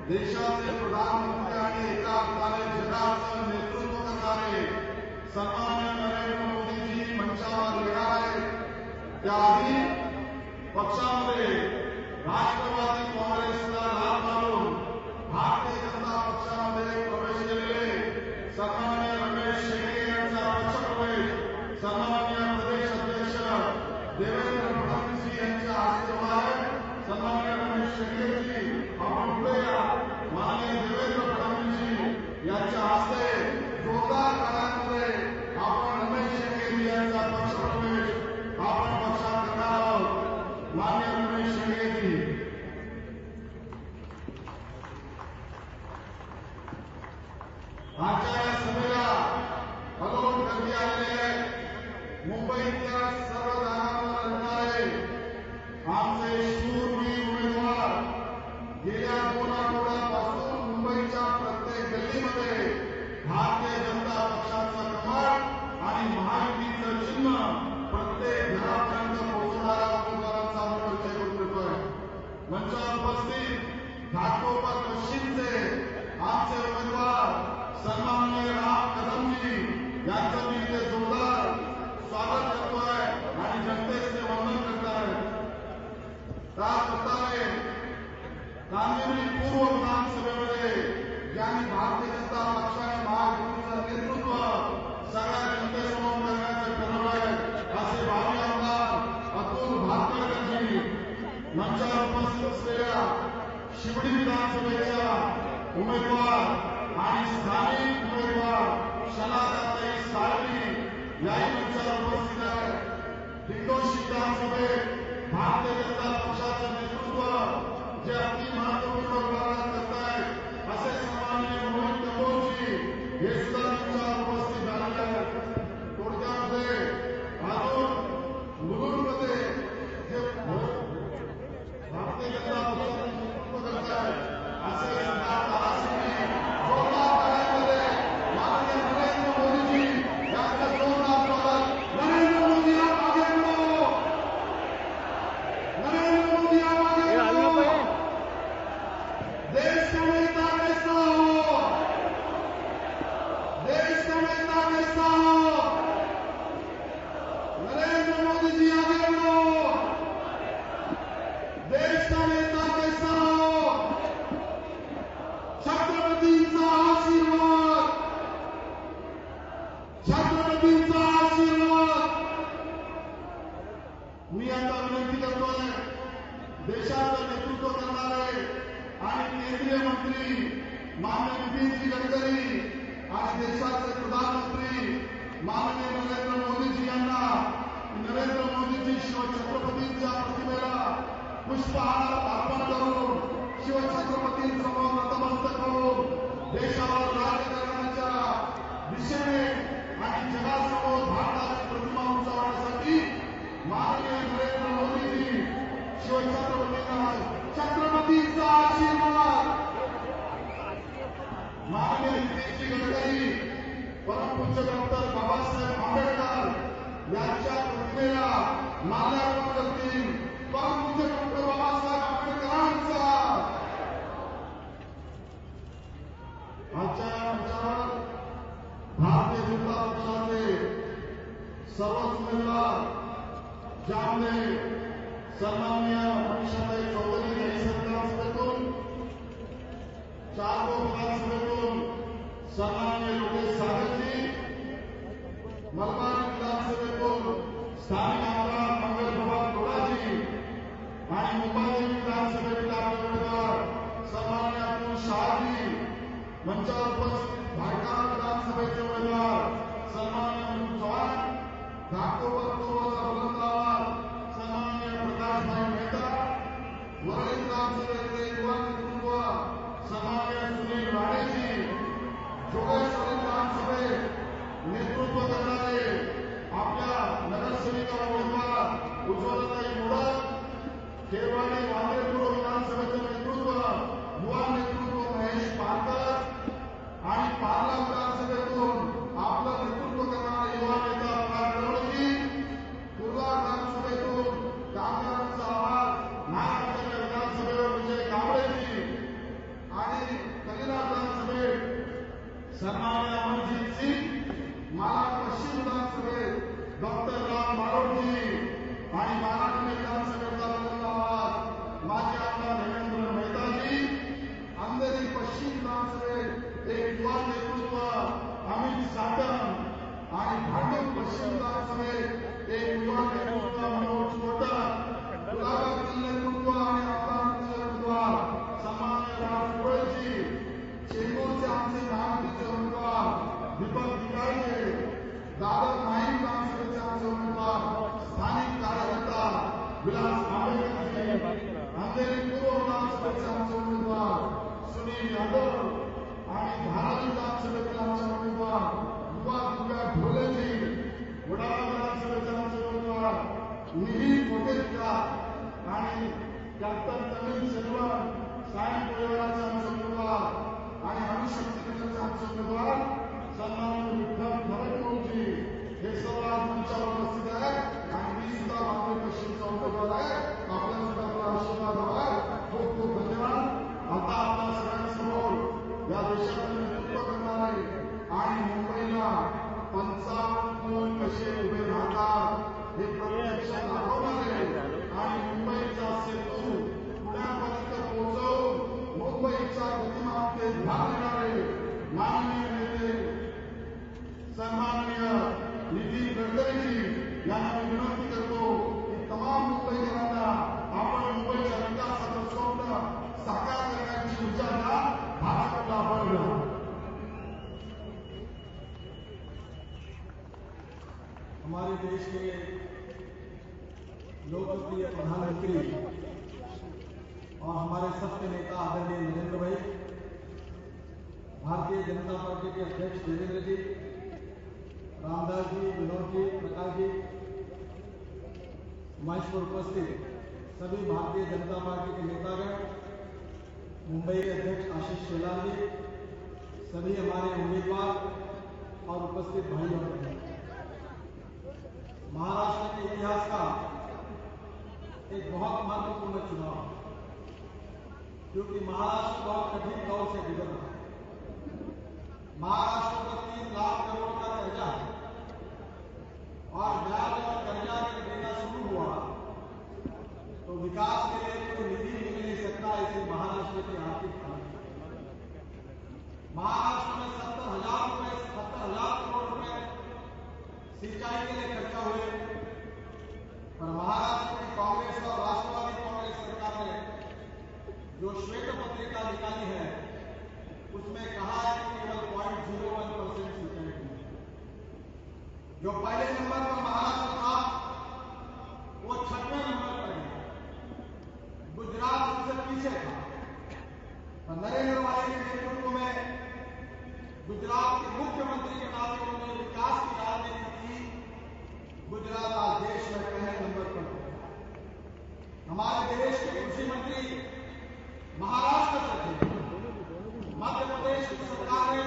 A: देशाचे प्रधानमंत्री आणि एका अर्थाने जगाचं नेतृत्व करणारे सन्माननीय नरेंद्र मोदीजी मंचावर येणार आहेत. त्याआधी पक्षामध्ये राष्ट्रवादी काँग्रेसला लाभ मारून भारतीय जनता पक्षामध्ये प्रवेश केलेले सन्माननीय रमेश शेळके यांचा पक्षप्रवेश सन्माननीय प्रदेश अध्यक्ष देवेंद्र फडणवीस यांच्या हस्ते होणार आहे. सन्माननीय रमेश शेळकेजी आपण पुढे या. माननीय देवेंद्र फडणवीस यांच्या हस्ते जोरदार कार्यामध्ये आपण रमेश शेळकेजी यांचा पक्षप्रवेश आपण पक्षात करणार आहोत. माननीय रमेश शेळकेजी. आजच्या या सभेला अलोट गर्दी आलेली आहे. मुंबईतल्या सर्व जागांवर लढणारे आमचे शूरवीर उमेदवार गेल्या 2 आठवड्यापासून मुंबईच्या प्रत्येक गल्लीमध्ये भारतीय जनता पक्षाचं कमळ आणि महायुतीचं चिन्ह प्रत्येक घरापर्यंत पोहोचणाऱ्या उमेदवारांचा आम्ही परिचय करून देतोय. मंचावर उपस्थित घाटकोपर पश्चिमचे आमचे उमेदवार सन्माननीय राम कदमजी यांचं मी इथे जोरदार स्वागत करतोय आणि जनतेचे वंदन करताय. त्याचप्रकारे कांदिवली पूर्व विधानसभेमध्ये ज्यांनी भारतीय जनता पक्षाने महायुतीचं नेतृत्व सगळ्या जनतेसमोर करण्याचं ठरवलंय असे भावी आमदार अतुल भातखळकरजी, मंचावर उपस्थित असलेल्या शिवडी विधानसभेच्या उमेदवार आणि स्थानिक उमेदवार शलाताई साळवी याही मंचावर उपस्थित आहे. दिग्दोशी विधानसभेत भारतीय जनता पक्षाचं नेतृत्व जे अति महत्वपूर्ण उदाहरण करतायत असे सन्माननीय मोहन कंबोजी हे सुद्धा मंचावर उपस्थित झालेले आहेत. थोडक्यामध्ये अजून मुलुंडमध्ये जे भारतीय जनता पक्षाचं नेतृत्व करतायत असे सिद्धार्थ आरासिंगे जोरदार कार्यामध्ये माननीय नरेंद्र मोदीजी यांचं जोरदार स्वागत. नरेंद्र मोदी आप आगे बढ़ो, नरेंद्र मोदी आप आगे बढ़ो. देश का नेता कैसा हो, देश का नेता कैसा हो, नरेंद्र मोदी जी आगे बढ़ो. देश का नेता कैसा हो, छत्रपतींचा आशीर्वाद, छत्रपतींचा आशीर्वाद. मी आता विनंती करतोय देशाचं नेतृत्व करणारे आणि केंद्रीय मंत्री माननीय नितीनजी गडकरी आणि देशाचे प्रधानमंत्री माननीय नरेंद्र मोदीजी यांना नरेंद्र मोदीजी शिवछत्रपतींच्या प्रतिमेला पुष्पहार अर्पण करून शिवछत्रपतींसमोर नतमस्तक होऊन देशावर राज्य करण्याच्या दिशेने आणि जगासमोर भारताची प्रतिमा उंचावण्यासाठी माननीय नरेंद्र मोदीजी शिवछत्रपतींना छत्रपतींचा आशीर्वाद. माननीय नितीनजी गडकरी परमपूज्य डॉक्टर बाबासाहेब आंबेडकर यांच्या प्रतिमेला माल्यार्पण करतील. परमपूज्य डॉक्टर बाबासाहेब आंबेडकरांचा आजच्या मंचावर भारतीय जनता पक्षाचे सर्वच उमेदवार ज्यामध्ये सन्माननीय मनीषाताई चौधरी दहिसर विधानसभेतून, चारकोप विधानसभेतून सन्माननीय योगेश सागरजी, मलबार विधानसभेतून शहाजी, मंचावर उपस्थित भायखळा विधानसभेचे उमेदवार सन्माननीय अमित चव्हाण, घाटकोपर पूर्वचा बुलंद आवाज सन्माननीय प्रकाशभाई मेहता, वरळी विधानसभेचे युवा नेतृत्व सन्माननीय सुनील राणेजी, जोगेश्वरी विधानसभेत नेतृत्व करणारे आपल्या नगरसेविका उमेदवार उज्ज्वलताई मोडक, खेरवाडी वांद्रेपूर्व विधानसभेचे नेतृत्व युवा नेतृत्व महेश पारकर आणि पार्ला विधानसभेतून आपलं नेतृत्व करणारे युवा नेता प्रकाश डवळेजी, कुर्ला विधानसभेतून कामगारांचा आवाज महाराष्ट्राच्या विधानसभेवर विजय कांबळेजी आणि कलिना विधानसभेत सन्माननीय अमरजीत सिंग, मालाड पश्चिम विधानसभेत डॉक्टर राम मारोडजी आणि महाराष्ट्र विधानसभेचा बुलंद आवाज माजी आमदार हेमेंद्र मेहताजी, अंधेरी पश्चिम विधानसभेत एक युवा नेतृत्व अमित साटम आणि भांडूप पश्चिम विधानसभेत एक युवा नेतृत्व मनोज कोटक, गुलाबातील नेतृत्व आणि आमदारांचे उमेदवार सन्माननीय राज गोयलजी, चेंबूरचे आमचे महायुतीचे उमेदवार दीपक दिगाडे, दादर माहीम विधानसभेचे आमचे उमेदवार स्थानिक कार्यकर्ता विलास आंबेडकरजी, अंधेरी पूर्व विधानसभेचे आमचे उमेदवार सुनील यादव आणि धारावी विधानसभेचे आमचे उमेदवार युवा दिव्या ढोलेजी, वडाळा विधानसभेचे आमचे उमेदवार निहील कोटेकर आणि कॅप्टन तमिल सेल्वन, सायन परिवाराचे आमचे उमेदवार आणि अणुशक्ती केंद्राचे आमचे उमेदवार सन्माननीय विठ्ठल खरगपूरजी हे सर्व आज मंचावर उपस्थित आहेत आणि मी सुद्धा वांद्रे पश्चिमचा उमेदवार आहे. आपल्या सुद्धा मला आशीर्वाद हवा आहे. खूप खूप धन्यवाद. आता आपल्या सगळ्यांसमोर या देशाचं नेतृत्व करणारे आणि मुंबईला 55 कसे उभे राहतात हे प्रत्यक्ष दाखवणारे आणि मुंबईचा सेतू पुण्यापर्यंत पोहोचवून मुंबईच्या गतिमानतेत भाग घेणारे माननीय नेते सन्माननीय नितीन गडकरीजी यांना मी विनंती करतो की तमाम मुंबईकरांना आपण मुंबईच्या विकासाचं स्वप्न साकार करण्याची ऊर्जा द्या, भाजपला बळ द्या.
B: हमारे देश के लोकप्रिय प्रधानमंत्री और हमारे सबके नेता आदरणीय नरेंद्र भाई, भारतीय जनता पार्टी के अध्यक्ष देवेंद्र जी, रामदास जी, विनोद जी, प्रकाश जी, मंच पर उपस्थित सभी भारतीय जनता पार्टी के नेतागण, मुंबई के अध्यक्ष आशीष शेलार जी, सभी हमारे उम्मीदवार और उपस्थित भाई और बहन, महाराष्ट्र के इतिहास का एक बहुत महत्वपूर्ण चुनाव, क्योंकि महाराष्ट्र बहुत कठिन दौर से गुजर रहा है. महाराष्ट्र को 3 लाख करोड़ का कर्जा है और ब्याज और कर्जा जब देना शुरू हुआ तो विकास के लिए कोई निधि मिल नहीं सकता. ऐसी महाराष्ट्र की आर्थिक हालत. महाराष्ट्र में 70,000 करोड़ रुपए सिंचाई के लिए खर्चा हुए, पर महाराष्ट्र की कांग्रेस और राष्ट्रवादी कांग्रेस सरकार ने जो श्वेत पत्रिका निकाली है उसमें कहा है कि केवल 0.01% सिंचाई हुई. जो पहले नंबर पर महाराष्ट्र था वो 6वें नंबर पर गया. गुजरात उससे पीछे था. और नरेंद्र भाई के नेतृत्व में गुजरात के मुख्यमंत्री के नाते उन्होंने विकास की राजनीति की. गुजरात आज देश में पहले नंबर पर है. हमारे देश के कृषि मंत्री महाराष्ट्र से थे. मध्य प्रदेश की सरकार ने,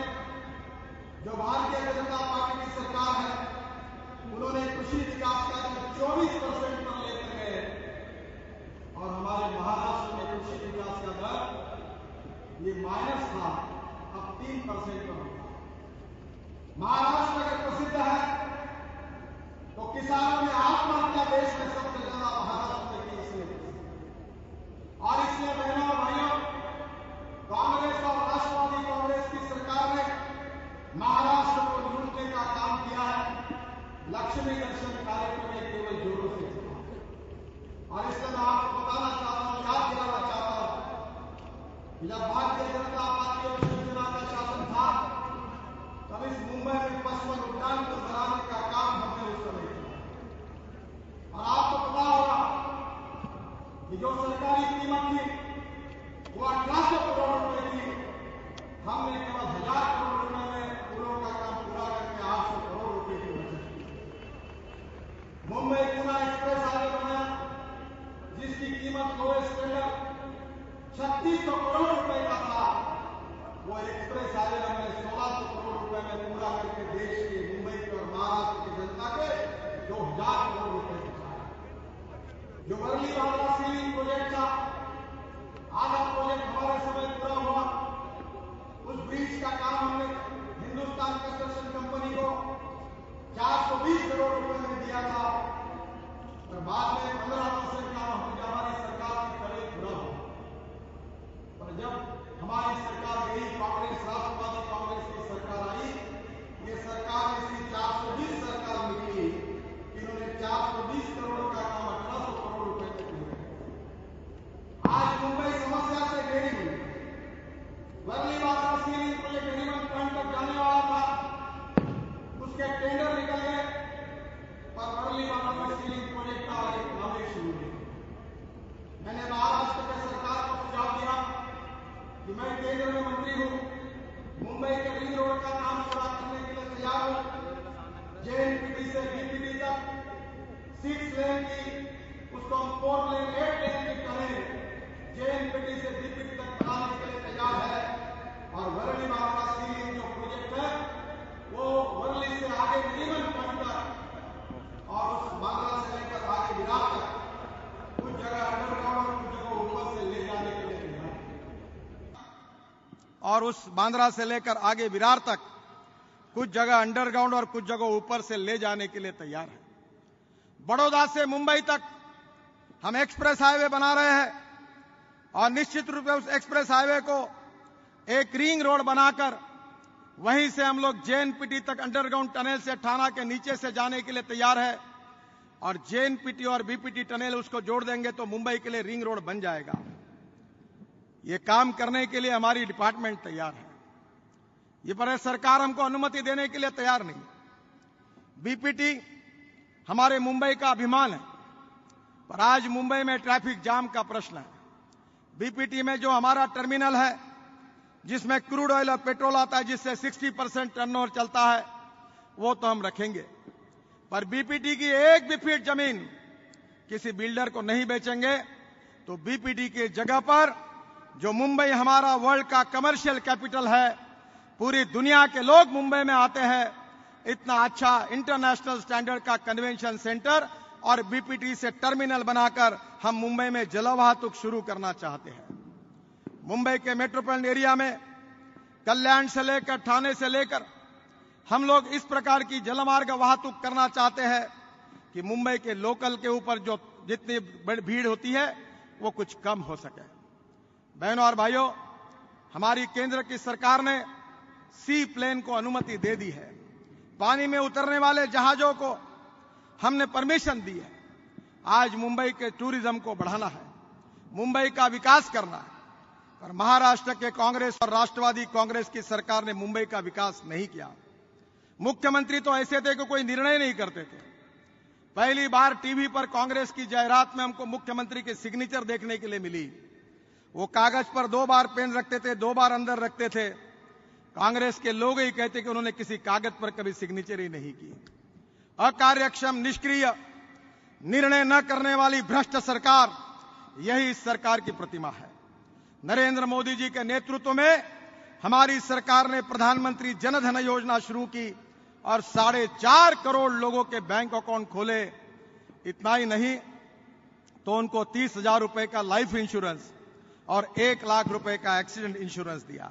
B: जो भारतीय जनता पार्टी की सरकार है, उन्होंने कृषि विकास का 24% पर लेकर गए और हमारे महाराष्ट्र में कृषि विकास का दर ये माइनस था, अब 3% पर होगा. महाराष्ट्र अगर प्रसिद्ध है तो किसानों ने आत्महत्या देश में सबसे ज्यादा महाराष्ट्र में की, इसलिए और इसलिए बहनों और भाइयों, कांग्रेस और राष्ट्रवादी कांग्रेस की सरकार ने महाराष्ट्र को लूटने का काम किया है. लक्ष्मी दर्शन कार्यक्रम में केवल जोरों से चला और इसलिए मैं आपको बताना चाहता हूं, याद दिलाना चाहता हूं कि जब भारतीय जनता
A: जनता पार्टी और शिवसेना का शासन था तब इस मुंबई में 55 उद्यान को बनाने का काम हमने उस समय किया। और आपको पता होगा कि जो सरकारी कीमत थी वो 1800 करोड़ रुपए थी, हमने केवल 1000 करोड़ रुपए में पुलों का काम पूरा करके 800 करोड़ रुपए की बचत की। मुंबई पुणे एक्सप्रेस हाईवे बना जिसकी कीमत लोएस्ट टेंडर 3600 करोड़ रुपए का था, वो एक्सप्रेस हाईवे हमने 1600 करोड़ रुपए में पूरा करके देश के मुंबई के और महाराष्ट्र की जनता के 2000 करोड़ रुपए बचाए। जो वर्ली बांद्रा सीलिंग प्रोजेक्ट था, आधा प्रोजेक्ट हमारे समय पूरा हुआ। उस ब्रिज का काम हमने हिंदुस्तान कंस्ट्रक्शन कंपनी को 420 करोड़ रुपए में दिया था और बाद में 15% काम हमारी सरकार की तरह पूरा हुआ। और जब हमारी सरकार गई, कांग्रेस राष्ट्रवादी कांग्रेस की सरकार आई, ये सरकार ऐसी 420 सरकार निकली, इन्होंने 420 करोड़ का काम 1800 करोड़ रुपए तक किया। आज मुंबई समस्या से घिरी हुई, Worli Bandra sea link project animal plant तक जाने वाला था, उसके टेंडर निकल गए, पर वर्ली बांद्रा सीलिंग प्रोजेक्ट का एक लंबी शुरू हुई। मैंने महाराष्ट्र के सरकार को सुझाव दिया कि मैं केंद्र में मंत्री हूं, मुंबई के रिंग रोड का काम पूरा करने के लिए तैयार हूं। जेएनपीटी से बीपीटी तक 6 लेन की, उसको हम 4 लेन 8 लेन की करें, जेएनपीटी से बीपीटी तक बनाने के लिए तैयार है। और वर्ली बांद्रा सीलिंग जो प्रोजेक्ट है वो वर्ली से आगे नरीमन पॉइंट तक और उस बांद्रा से लेकर आगे विरार तक कुछ जगह अंडरग्राउंड और कुछ जगह ऊपर से ले जाने के लिए तैयार, और उस बांद्रा से लेकर आगे विरार तक कुछ जगह अंडरग्राउंड और कुछ जगह ऊपर से ले जाने के लिए तैयार है। बड़ौदा से मुंबई तक हम एक्सप्रेस हाईवे बना रहे हैं और निश्चित रूप से उस एक्सप्रेस हाईवे को एक रिंग रोड बनाकर वहीं से हम लोग जेएनपीटी तक अंडरग्राउंड टनल से थाना के नीचे से जाने के लिए तैयार है और जेएनपीटी और बीपीटी टनल उसको जोड़ देंगे तो मुंबई के लिए रिंग रोड बन जाएगा। ये काम करने के लिए हमारी डिपार्टमेंट तैयार है, ये पर सरकार हमको अनुमति देने के लिए तैयार नहीं। बीपीटी हमारे मुंबई का अभिमान है, पर आज मुंबई में ट्रैफिक जाम का प्रश्न है। बीपीटी में जो हमारा टर्मिनल है जिसमें क्रूड ऑयल और पेट्रोल आता है, जिससे 60% टर्नओवर चलता है, वो तो हम रखेंगे, पर बीपीटी की एक भी फीट जमीन किसी बिल्डर को नहीं बेचेंगे। तो बीपीटी की जगह पर जो मुंबई हमारा वर्ल्ड का कमर्शियल कैपिटल है, पूरी दुनिया के लोग मुंबई में आते हैं, इतना अच्छा इंटरनेशनल स्टैंडर्ड का कन्वेंशन सेंटर और बीपीटी से टर्मिनल बनाकर हम मुंबई में जलवाहतुक शुरू करना चाहते हैं। मुंबई के मेट्रोपॉलिटन एरिया में कल्याण से लेकर ठाणे से लेकर हम लोग इस प्रकार की जलमार्ग वाहतुक करना चाहते हैं कि मुंबई के लोकल के ऊपर जो जितनी बड़ी भीड़ होती है वो कुछ कम हो सके। बहनों और भाइयों, हमारी केंद्र की सरकार ने सी प्लेन को अनुमति दे दी है, पानी में उतरने वाले जहाजों को हमने परमिशन दी है। आज मुंबई के टूरिज्म को बढ़ाना है, मुंबई का विकास करना है, पर महाराष्ट्र के कांग्रेस और राष्ट्रवादी कांग्रेस की सरकार ने मुंबई का विकास नहीं किया। मुख्यमंत्री तो ऐसे थे कि कोई निर्णय नहीं करते थे। पहली बार टीवी पर कांग्रेस की जाहिरात में हमको मुख्यमंत्री की सिग्नेचर देखने के लिए मिली। वो कागज पर 2 बार पेन रखते थे, 2 बार अंदर रखते थे। कांग्रेस के लोग ही कहते कि उन्होंने किसी कागज पर कभी सिग्नेचर ही नहीं की। अकार्यक्षम, निष्क्रिय, निर्णय न करने वाली भ्रष्ट सरकार, यही इस सरकार की प्रतिमा है। नरेंद्र मोदी जी के नेतृत्व में हमारी सरकार ने प्रधानमंत्री जनधन योजना शुरू की और 4.5 करोड़ लोगों के बैंक अकाउंट खोले। इतना ही नहीं तो उनको 30,000 रुपए का लाइफ इंश्योरेंस और 1 लाख रुपए का एक्सीडेंट इंश्योरेंस दिया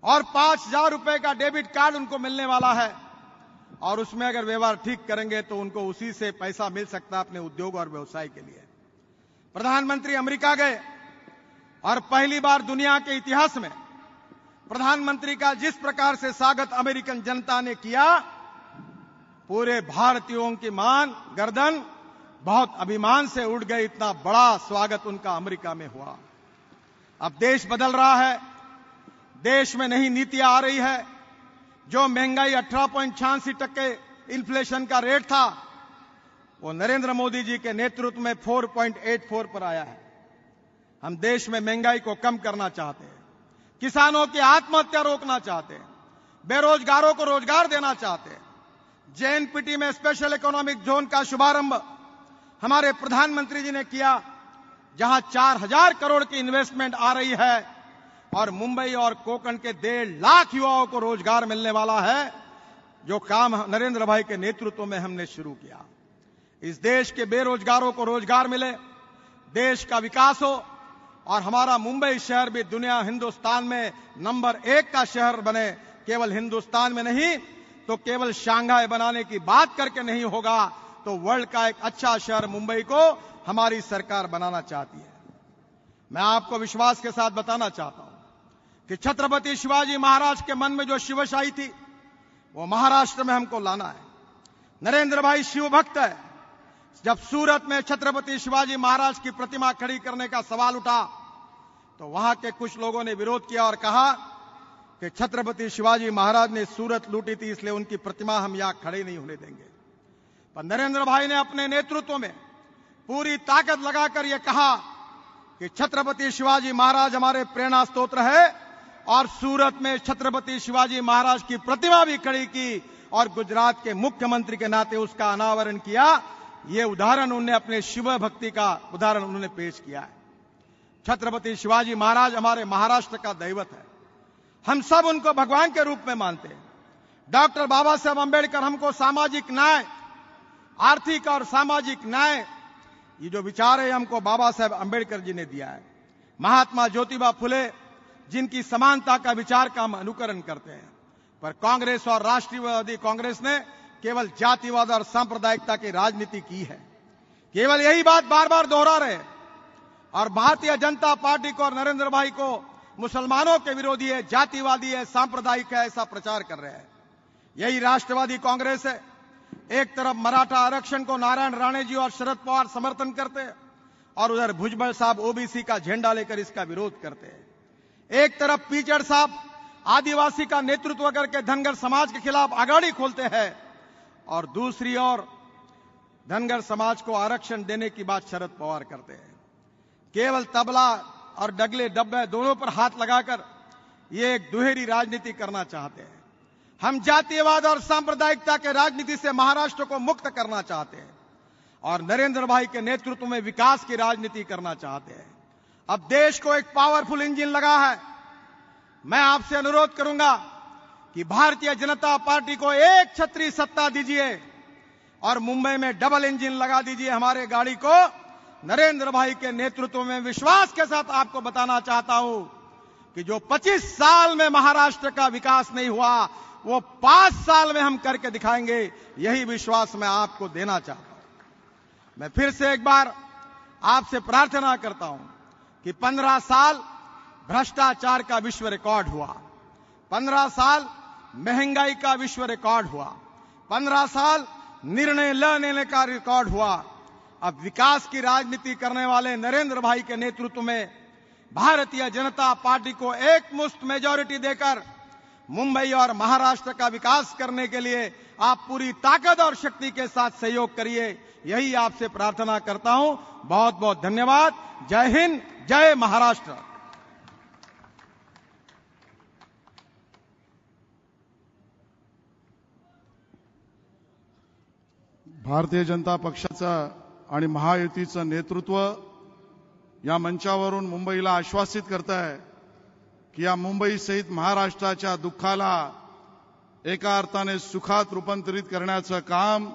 A: और 5,000 रुपए का डेबिट कार्ड उनको मिलने वाला है और उसमें अगर व्यवहार ठीक करेंगे तो उनको उसी से पैसा मिल सकता है अपने उद्योग और व्यवसाय के लिए। प्रधानमंत्री अमेरिका गए और पहली बार दुनिया के इतिहास में प्रधानमंत्री का जिस प्रकार से स्वागत अमेरिकन जनता ने किया, पूरे भारतीयों की मान, गर्दन बहुत अभिमान से उठ गई। इतना बड़ा स्वागत उनका अमेरिका में हुआ। अब देश बदल रहा है,
D: देश में नई नीतियां आ रही है। जो महंगाई 18.86% इन्फ्लेशन का रेट था, वो नरेंद्र मोदी जी के नेतृत्व में 4.84 पर आया है। हम देश में महंगाई को कम करना चाहते हैं, किसानों की आत्महत्या रोकना चाहते हैं, बेरोजगारों को रोजगार देना चाहते हैं। जेएनपीटी में स्पेशल इकोनॉमिक जोन का शुभारंभ हमारे प्रधानमंत्री जी ने किया, जहां 4000 करोड़ की इन्वेस्टमेंट आ रही है और मुंबई और कोंकण के 1.5 लाख युवाओं को रोजगार मिलने वाला है। जो काम नरेंद्र भाई के नेतृत्व में हमने शुरू किया, इस देश के बेरोजगारों को रोजगार मिले, देश का विकास हो और हमारा मुंबई शहर भी दुनिया हिंदुस्तान में नंबर 1 का शहर बने। केवल हिंदुस्तान में नहीं तो केवल शंघाई बनाने की बात करके नहीं होगा, तो वर्ल्ड का एक अच्छा शहर मुंबई को हमारी सरकार बनाना चाहती है। मैं आपको विश्वास के साथ बताना चाहता हूं कि छत्रपति शिवाजी महाराज के मन में जो शिवशाही थी, वो महाराष्ट्र में हमको लाना है। नरेंद्र भाई शिव भक्त है। जब सूरत में छत्रपति शिवाजी महाराज की प्रतिमा खड़ी करने का सवाल उठा, तो वहां के कुछ लोगों ने विरोध किया और कहा कि छत्रपति शिवाजी महाराज ने सूरत लूटी थी, इसलिए उनकी प्रतिमा हम यहां खड़ी नहीं होने देंगे। पर नरेंद्र भाई ने अपने नेतृत्व में पूरी ताकत लगाकर यह कहा कि छत्रपति शिवाजी महाराज हमारे प्रेरणा स्रोत है, और सूरत में छत्रपति शिवाजी महाराज की प्रतिमा भी खड़ी की और गुजरात के मुख्यमंत्री के नाते उसका अनावरण किया। यह उदाहरण उन्होंने अपने शिव भक्ति का उदाहरण उन्होंने पेश किया है। छत्रपति शिवाजी महाराज हमारे महाराष्ट्र का दैवत है। हम सब उनको भगवान के रूप में मानते हैं। डॉक्टर बाबा साहब अंबेडकर हमको सामाजिक न्याय, आर्थिक और सामाजिक न्याय, ये जो विचार है हमको बाबा साहब अंबेडकर जी ने दिया है। महात्मा ज्योतिबा फुले, जिनकी समानता का विचार का हम अनुकरण करते हैं, पर कांग्रेस और राष्ट्रीयवादी कांग्रेस ने केवल जातिवाद और सांप्रदायिकता की राजनीति की है। केवल यही बात बार बार दोहरा रहे और भारतीय जनता पार्टी को और नरेंद्र भाई को मुसलमानों के विरोधी है, जातिवादी है, सांप्रदायिक है, ऐसा प्रचार कर रहे हैं। यही राष्ट्रवादी कांग्रेस है। एक तरफ मराठा आरक्षण को नारायण राणे जी और शरद पवार समर्थन करते हैं और उधर भुजबल साहब ओबीसी का झंडा लेकर इसका विरोध करते हैं। एक तरफ पीचड़ साहब आदिवासी का नेतृत्व करके धनगर समाज के खिलाफ अगाड़ी खोलते हैं और दूसरी ओर धनगर समाज को आरक्षण देने की बात शरद पवार करते हैं। केवल तबला और डगले डब्बे दोनों पर हाथ लगाकर ये एक दुहेरी राजनीति करना चाहते हैं। हम जातीयवाद और सांप्रदायिकता के राजनीति से महाराष्ट्र को मुक्त करना चाहते हैं और नरेंद्र भाई के नेतृत्व में विकास की राजनीति करना चाहते हैं। अब देश को एक पावरफुल इंजन लगा है। मैं आपसे अनुरोध करूंगा कि भारतीय जनता पार्टी को एक छत्री सत्ता दीजिए और मुंबई में डबल इंजन लगा दीजिए हमारे गाड़ी को। नरेंद्र भाई के नेतृत्व में विश्वास के साथ आपको बताना चाहता हूं कि जो 25 साल में महाराष्ट्र का विकास नहीं हुआ, वो 5 साल में हम करके दिखाएंगे। यही विश्वास मैं आपको देना चाहता हूं। मैं फिर से एक बार आपसे प्रार्थना करता हूं कि 15 साल भ्रष्टाचार का विश्व रिकॉर्ड हुआ, 15 साल महंगाई का विश्व रिकॉर्ड हुआ, 15 साल निर्णय लेने का रिकॉर्ड हुआ। अब विकास की राजनीति करने वाले नरेंद्र भाई के नेतृत्व में भारतीय जनता पार्टी को एकमुश्त मेजॉरिटी देकर मुंबई और महाराष्ट्र का विकास करने के लिए आप पूरी ताकत और शक्ति के साथ सहयोग करिए। यही आपसे प्रार्थना करता हूं। बहुत बहुत धन्यवाद। जय हिंद, जय महाराष्ट्र।
E: भारतीय जनता पक्षाचं आणि महायुतीचं नेतृत्व या मंचावरून मुंबईला आश्वासित करत आहे की या मुंबई सहित महाराष्ट्राच्या दुःखाला एका अर्थाने सुखात रूपांतरित करण्याचं काम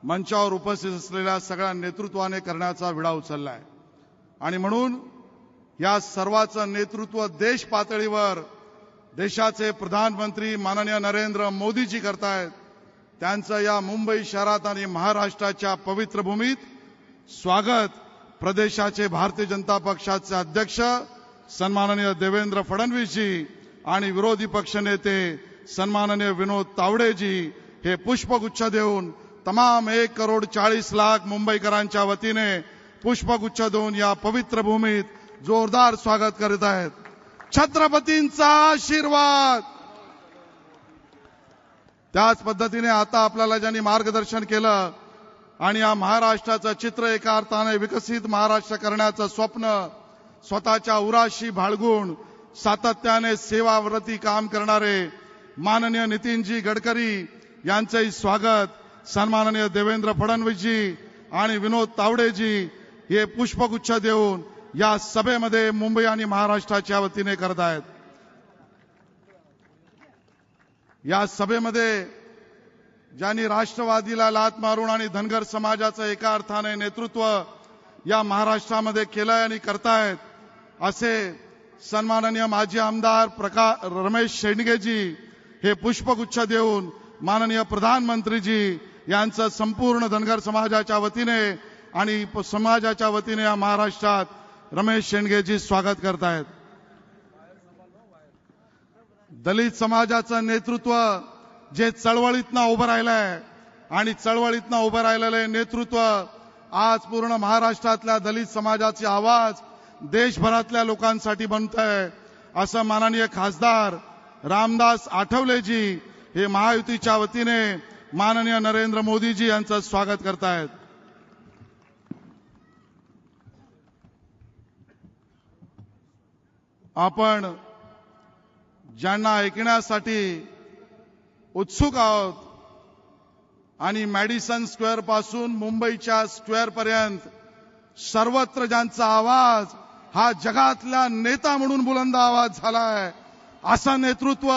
E: मंचावर उपस्थित असलेल्या सगळ्या नेतृत्वाने करण्याचा विडा उचलला आहे। आणि म्हणून या सर्वाचं नेतृत्व देश पातळीवर देशाचे प्रधानमंत्री माननीय नरेंद्र मोदीजी करतायत। त्यांचं या मुंबई शहरात आणि महाराष्ट्राच्या पवित्र भूमीत स्वागत प्रदेशाचे भारतीय जनता पक्षाचे अध्यक्ष सन्माननीय देवेंद्र फडणवीसजी आणि विरोधी पक्षनेते सन्माननीय विनोद तावडेजी हे पुष्पगुच्छ देऊन तमाम 1,40,00,000 मुंबईकरांच्या वतीने पुष्पगुच्छ देऊन या पवित्र भूमीत जोरदार स्वागत करीत आहेत। छत्रपतींचा आशीर्वाद. त्याच पद्धतीने आता आपल्याला ज्यांनी मार्गदर्शन केलं आणि या महाराष्ट्राचं चित्र एका अर्थाने विकसित महाराष्ट्र करण्याचं स्वप्न स्वतःच्या उराशी बाळगून सातत्याने सेवाव्रती काम करणारे माननीय नितीनजी गडकरी यांचंही स्वागत सन्माननीय देवेंद्र फडणवीसजी आणि विनोद तावडेजी हे पुष्पगुच्छ देऊन या सभेमध्ये मुंबई आणि महाराष्ट्राच्या वतीने करत आहेत. या सभेमध्ये ज्यांनी राष्ट्रवादीला लात मारून आणि धनगर समाजाचं एका अर्थाने नेतृत्व या महाराष्ट्रामध्ये केलंय आणि करतायत असे सन्माननीय माजी आमदार रमेश शेंडगेजी हे पुष्पगुच्छ देऊन माननीय प्रधानमंत्रीजी यांचं संपूर्ण धनगर समाजाच्या वतीने आणि समाजाच्या वतीने या महाराष्ट्रात रमेश शेंडगेजी स्वागत करतायत. दलित समाजाचं नेतृत्व जे चळवळीतनं उभं राहिलंय आणि चळवळीतनं उभं राहिलेलं नेतृत्व आज पूर्ण महाराष्ट्रातल्या दलित समाजाचे आवाज देशभरातल्या लोकांसाठी बनतंय असं माननीय खासदार रामदास आठवलेजी हे महायुतीच्या वतीने माननीय नरेंद्र मोदीजी यांचं स्वागत करतायत. आपण ज्यांना ऐकण्यासाठी उत्सुक आहोत आणि मॅडिसन स्क्वेअर पासून मुंबईच्या स्क्वेअर पर्यंत सर्वत्र ज्यांचा आवाज हा जगातला नेता म्हणून बुलंद आवाज झालाय असं नेतृत्व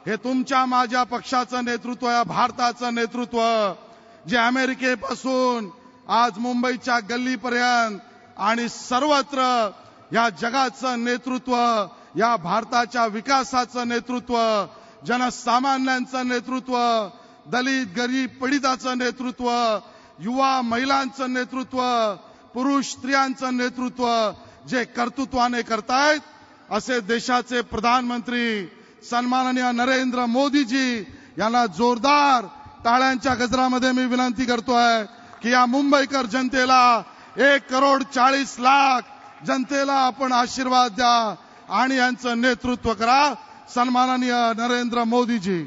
E: हे तुमच्या माझ्या पक्षाचं नेतृत्व या भारताचं नेतृत्व जे अमेरिकेपासून आज मुंबईच्या गल्लीपर्यंत आणि सर्वत्र या जगाचं नेतृत्व या भारताच्या विकासाचं नेतृत्व जनसामान्यांचं नेतृत्व दलित गरीब पीडिताचं नेतृत्व युवा महिलांचं नेतृत्व पुरुष स्त्रियांचं नेतृत्व जे कर्तृत्वाने करतायत असे देशाचे प्रधानमंत्री सन्माननीय नरेंद्र मोदीजी यांना जोरदार टाळ्यांच्या गजरामध्ये मी विनंती करतोय की या मुंबईकर जनतेला 1,40,00,000 जनतेला आपण आशीर्वाद द्या आणि यांचं नेतृत्व करा. सन्माननीय नरेंद्र मोदीजी.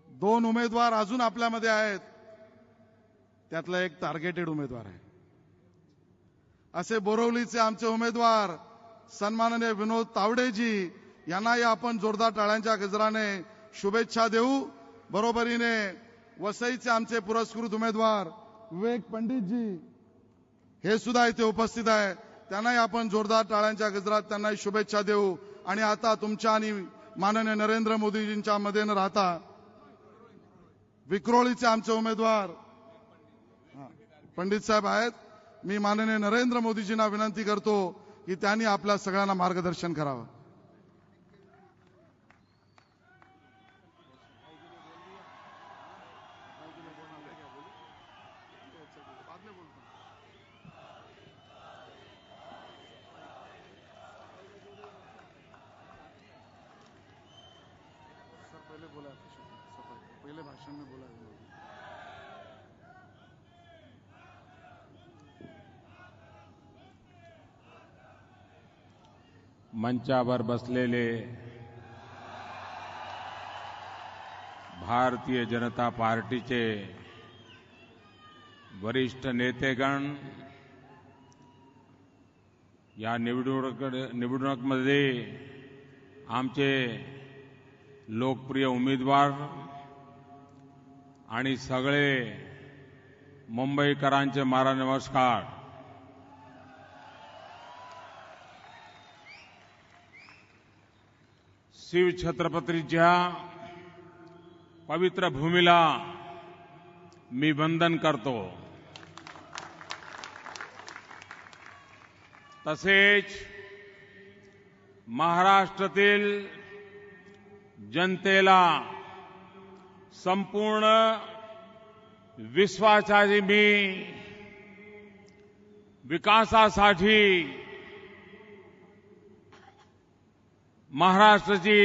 E: दोन उमेदवार अजून आपल्यामध्ये आहेत, त्यातला एक टार्गेटेड उमेदवार आहे. असे बोरिवलीचे आमचे उमेदवार सन्माननीय विनोद तावडेजी यांनाही आपण जोरदार टाळ्यांच्या गजराने शुभेच्छा देऊ. बरोबरीने वसईचे आमचे पुरस्कृत उमेदवार विवेक पंडितजी हे सुद्धा इथे उपस्थित आहे, त्यांनाही आपण जोरदार टाळ्यांच्या गजरात त्यांनाही शुभेच्छा देऊ. आणि आता तुमच्या आणि माननीय नरेंद्र मोदीजींच्या मध्ये न राहता विक्रोळीचे आमचे उमेदवार पंडित साहेब आहेत. मी माननीय नरेंद्र मोदीजींना विनंती करतो की त्यांनी आपल्या सगळ्यांना मार्गदर्शन करावं. पहले भाषण में बोला
F: मंचावर बसलेले भारतीय जनता पार्टीचे वरिष्ठ नेतेगण, या निवडणुकीमध्ये आमचे लोकप्रिय उमेदवार आणि सगळे मुंबईकरांचे मारा नमस्कार. शिव छत्रपतींच्या पवित्र भूमीला मी वंदन करतो. तसेच महाराष्ट्रातील जनतेला संपूर्ण विश्वासाची मी विकासासाठी महाराष्ट्राची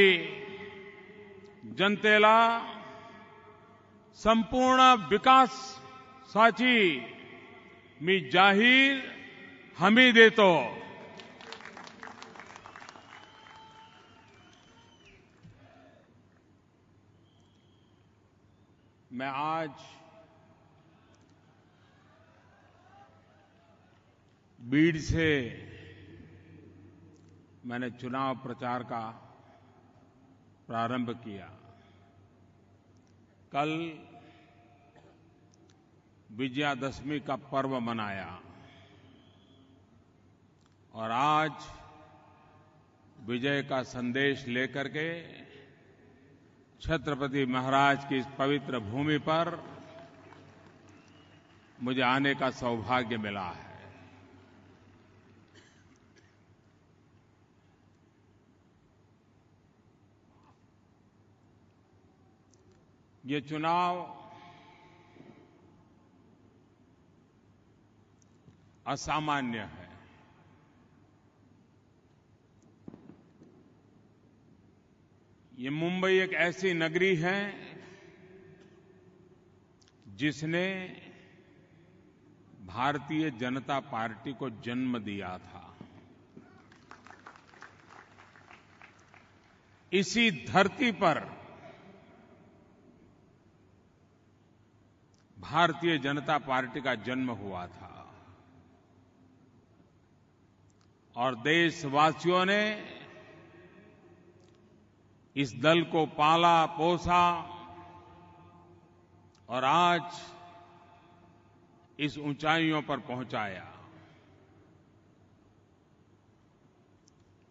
F: जनतेला संपूर्ण विकासाची मी जाहीर हमी देतो. मैं आज बीड से मैंने चुनाव प्रचार का प्रारंभ किया. कल विजयादशमी का पर्व मनाया और आज विजय का संदेश लेकर के छत्रपति महाराज की इस पवित्र भूमि पर मुझे आने का सौभाग्य मिला है. ये चुनाव असामान्य है. ये मुंबई एक ऐसी नगरी है जिसने भारतीय जनता पार्टी को जन्म दिया था. इसी धरती पर भारतीय जनता पार्टी का जन्म हुआ था और देशवासियों ने इस दल को पाला पोसा और आज इस ऊंचाइयों पर पहुंचाया.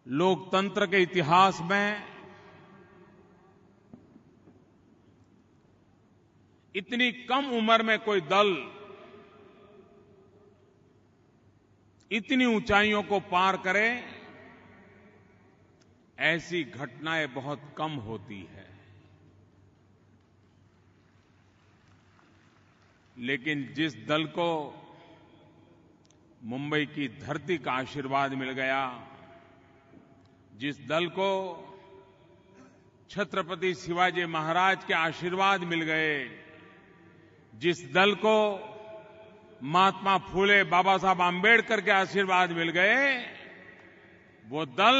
F: लोकतंत्र के इतिहास में इतनी कम उम्र में कोई दल इतनी ऊंचाइयों को पार करे, ऐसी घटनाएं बहुत कम होती है. लेकिन जिस दल को मुंबई की धरती का आशीर्वाद मिल गया, जिस दल को छत्रपति शिवाजी महाराज के आशीर्वाद मिल गए, जिस दल को महात्मा फूले बाबा साहब आंबेडकर के आशीर्वाद मिल गए, वो दल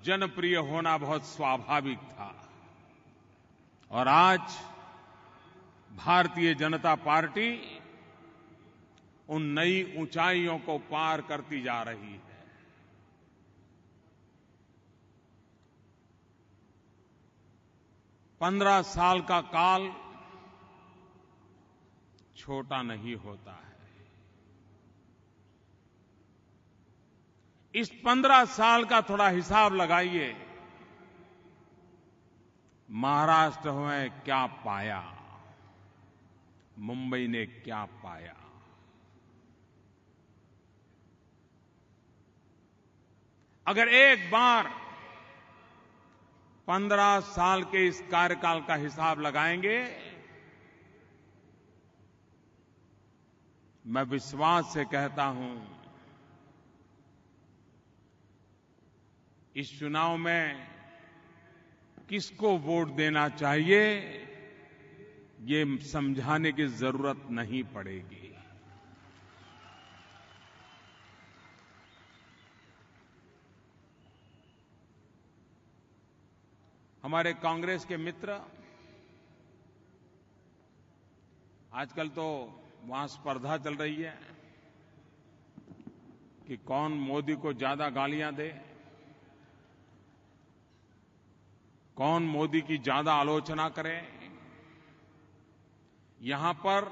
F: जनप्रिय होना बहुत स्वाभाविक था. और आज भारतीय जनता पार्टी उन नई ऊंचाइयों को पार करती जा रही है. पंद्रह साल का काल छोटा नहीं होता है. इस 15 साल का थोड़ा हिसाब लगाइए. महाराष्ट्र में क्या पाया, मुंबई ने क्या पाया. अगर एक बार 15 साल के इस कार्यकाल का हिसाब लगाएंगे, मैं विश्वास से कहता हूं, इस चुनाव में किसको वोट देना चाहिए, ये समझाने की जरूरत नहीं पड़ेगी. हमारे कांग्रेस के मित्र आजकल तो वहां स्पर्धा चल रही है कि कौन मोदी को ज्यादा गालियां दे, कौन मोदी की ज्यादा आलोचना करे। यहां पर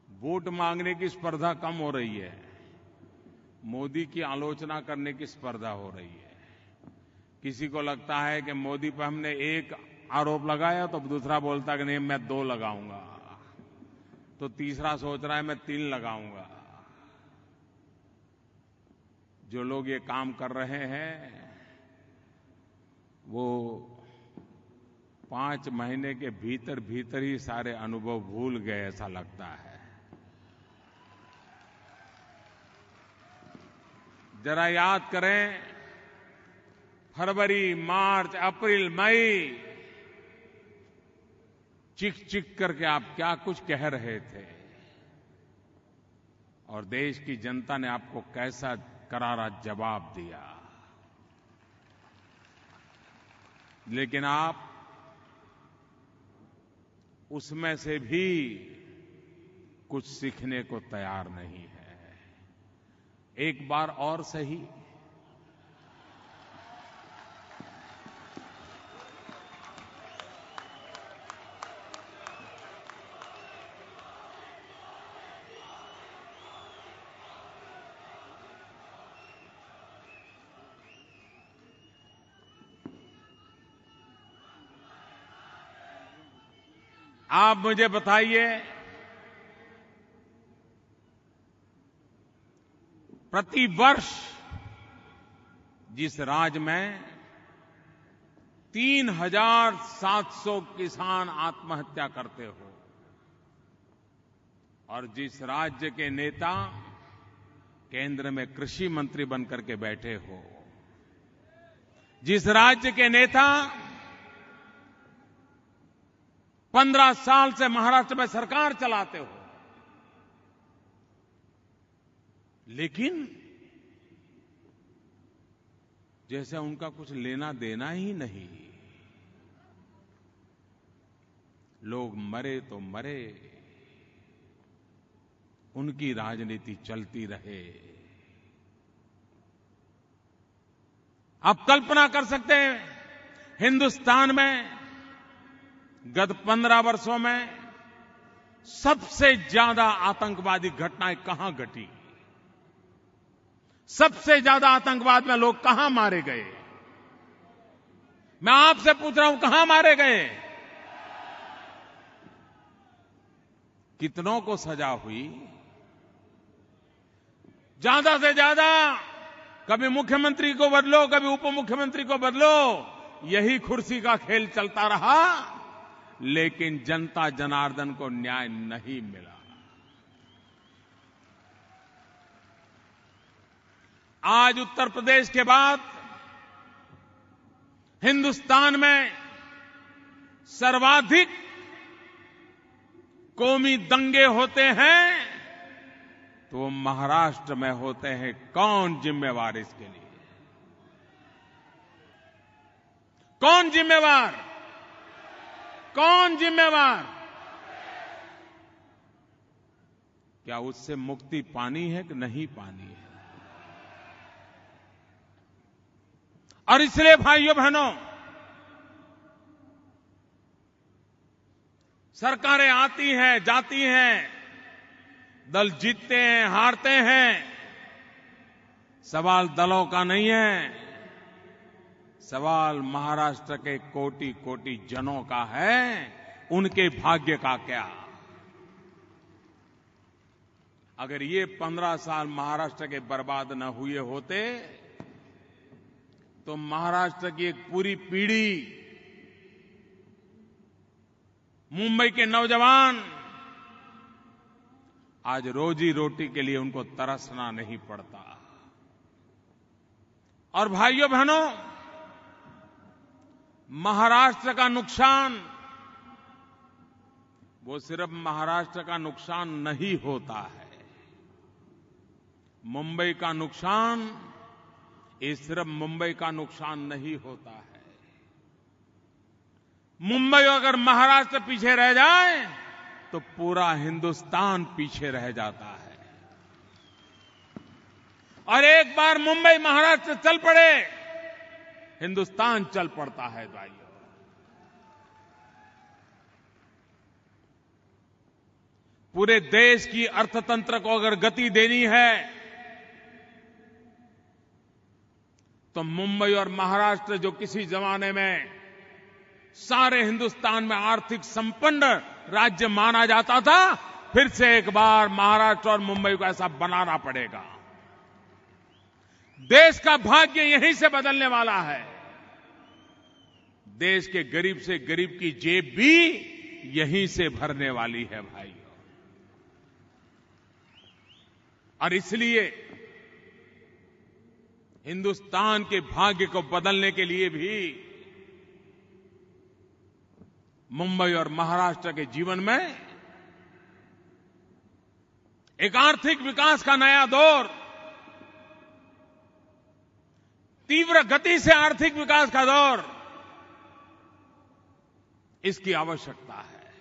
F: वोट मांगने की स्पर्धा कम हो रही है, मोदी की आलोचना करने की स्पर्धा हो रही है। किसी को लगता है कि मोदी पर हमने एक आरोप लगाया तो दूसरा बोलता कि नहीं मैं 2 लगाऊंगा, तो तीसरा सोच रहा है मैं 3 लगाऊंगा। जो लोग ये काम कर रहे हैं वो 5 महीने के भीतर भीतर ही सारे अनुभव भूल गए, ऐसा लगता है। जरा याद करें, फरवरी, मार्च, अप्रैल, मई चिक चिक करके आप क्या कुछ कह रहे थे और देश की जनता ने आपको कैसा करारा जवाब दिया। लेकिन आप उसमें से भी कुछ सीखने को तैयार नहीं है। एक बार और सही, आप मुझे बताइए, प्रति वर्ष जिस राज्य में 3,700 किसान आत्महत्या करते हो और जिस राज्य के नेता केंद्र में कृषि मंत्री बनकर के बैठे हो, जिस राज्य के नेता 15 साल से महाराष्ट्र में सरकार चलाते हो, लेकिन जैसे उनका कुछ लेना देना ही नहीं। लोग मरे तो मरे, उनकी राजनीति चलती रहे। आप कल्पना कर सकते हैं, हिंदुस्तान में गत 15 वर्षों में सबसे ज्यादा आतंकवादी घटनाएं कहां घटी, सबसे ज्यादा आतंकवाद में लोग कहां मारे गए। मैं आपसे पूछ रहा हूं, कहां मारे गए, कितनों को सजा हुई। ज्यादा से ज्यादा कभी मुख्यमंत्री को बदलो, कभी उप मुख्यमंत्री को बदलो, यही कुर्सी का खेल चलता रहा, लेकिन जनता जनार्दन को न्याय नहीं मिला। आज उत्तर प्रदेश के बाद हिंदुस्तान में सर्वाधिक कौमी दंगे होते हैं तो वो महाराष्ट्र में होते हैं। कौन जिम्मेवार इसके लिए, कौन जिम्मेवार, कौन जिम्मेवार? क्या उससे मुक्ति पानी है कि नहीं पानी है? और इसलिए भाइयों बहनों, सरकारें आती हैं जाती हैं, दल जीतते हैं हारते हैं, सवाल दलों का नहीं है, सवाल महाराष्ट्र के कोटि कोटि जनों का है। उनके भाग्य का क्या? अगर ये 15 साल महाराष्ट्र के बर्बाद न हुए होते तो महाराष्ट्र की एक पूरी पीढ़ी, मुंबई के नौजवान आज रोजी रोटी के लिए उनको तरसना नहीं पड़ता। और भाइयों बहनों, महाराष्ट्र का नुकसान वो सिर्फ महाराष्ट्र का नुकसान नहीं होता है। मुंबई का नुकसान ये सिर्फ मुंबई का नुकसान नहीं होता है। मुंबई अगर महाराष्ट्र पीछे रह जाए तो पूरा हिंदुस्तान पीछे रह जाता है। और एक बार मुंबई महाराष्ट्र चल पड़े, हिंदुस्तान चल पड़ता है भाइयों। पूरे देश की अर्थतंत्र को अगर गति देनी है तो मुंबई और महाराष्ट्र, जो किसी जमाने में सारे हिंदुस्तान में आर्थिक संपन्न राज्य माना जाता था, फिर से एक बार महाराष्ट्र और मुंबई को ऐसा बनाना पड़ेगा। देश का भाग्य यहीं से बदलने वाला है। देश के गरीब से गरीब की जेब भी यहीं से भरने वाली है भाई। और इसलिए हिंदुस्तान के भाग्य को बदलने के लिए भी मुंबई और महाराष्ट्र के जीवन में एक आर्थिक विकास का नया दौर, तीव्र गति से आर्थिक विकास का दौर, इसकी आवश्यकता है।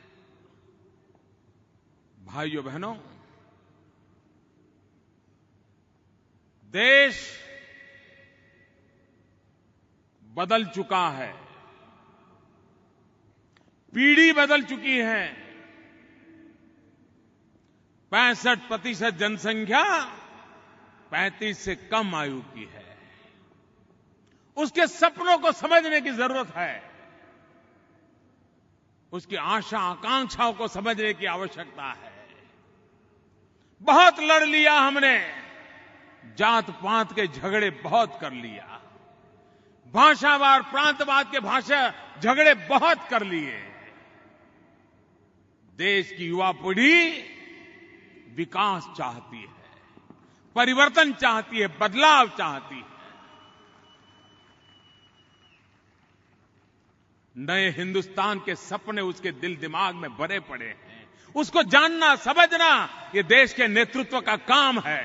F: भाइयों बहनों, देश बदल चुका है, पीढ़ी बदल चुकी है। 65% जनसंख्या 35 से कम आयु की है। उसके सपनों को समझने की जरूरत है, उसकी आशा आकांक्षाओं को समझने की आवश्यकता है। बहुत लड़ लिया हमने, जात पात के झगड़े बहुत कर लिया, भाषावार प्रांतवाद के भाषा झगड़े बहुत कर लिए। देश की युवा पीढ़ी विकास चाहती है, परिवर्तन चाहती है, बदलाव चाहती है। नए हिंदुस्तान के सपने उसके दिल दिमाग में भरे पड़े हैं। उसको जानना समझना ये देश के नेतृत्व का काम है।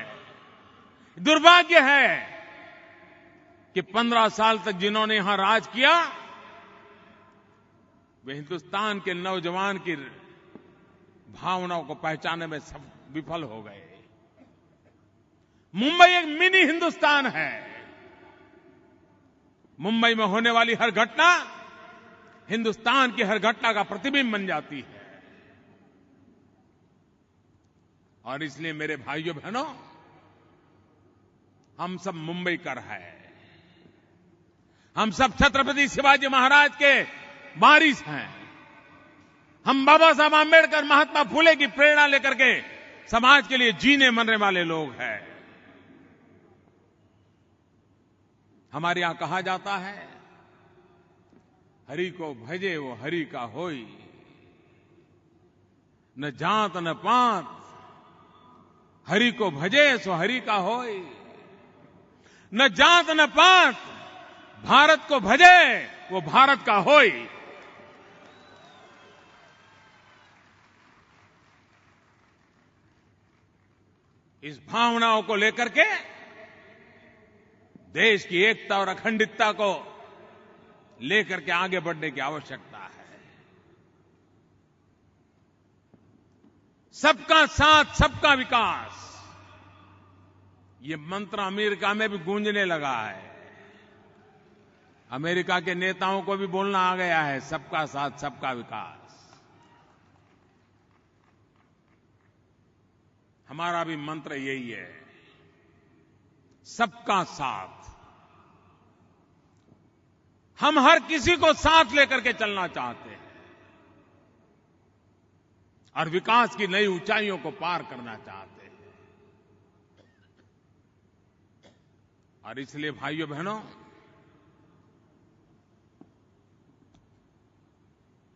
F: दुर्भाग्य है कि 15 साल तक जिन्होंने यहां राज किया, वे हिंदुस्तान के नौजवान की भावनाओं को पहचानने में सब विफल हो गए। मुंबई एक मिनी हिंदुस्तान है। मुंबई में होने वाली हर घटना हिंदुस्तान की हर घटना का प्रतिबिंब बन जाती है। और इसलिए मेरे भाइयों बहनों, हम सब मुंबईकर हैं। हम सब छत्रपति शिवाजी महाराज के वारिस हैं। हम बाबा साहब आंबेडकर, महात्मा फुले की प्रेरणा लेकर के समाज के लिए जीने मरने वाले लोग हैं। हमारे यहां कहा जाता है, हरि को भजे वो हरि का होई, न जात न पात, हरि को भजे सो हरि का होई। न जात न पात, भारत को भजे वो भारत का होई। इस भावनाओं को लेकर के देश की एकता और अखंडितता को लेकर के आगे बढ़ने की आवश्यकता है। सबका साथ, सबका विकास, ये मंत्र अमेरिका में भी गूंजने लगा है। अमेरिका के नेताओं को भी बोलना आ गया है, सबका साथ, सबका विकास। हमारा भी मंत्र यही है, सबका साथ। हम हर किसी को साथ लेकर के चलना चाहते हैं और विकास की नई ऊंचाइयों को पार करना चाहते हैं। और इसलिए भाइयों बहनों,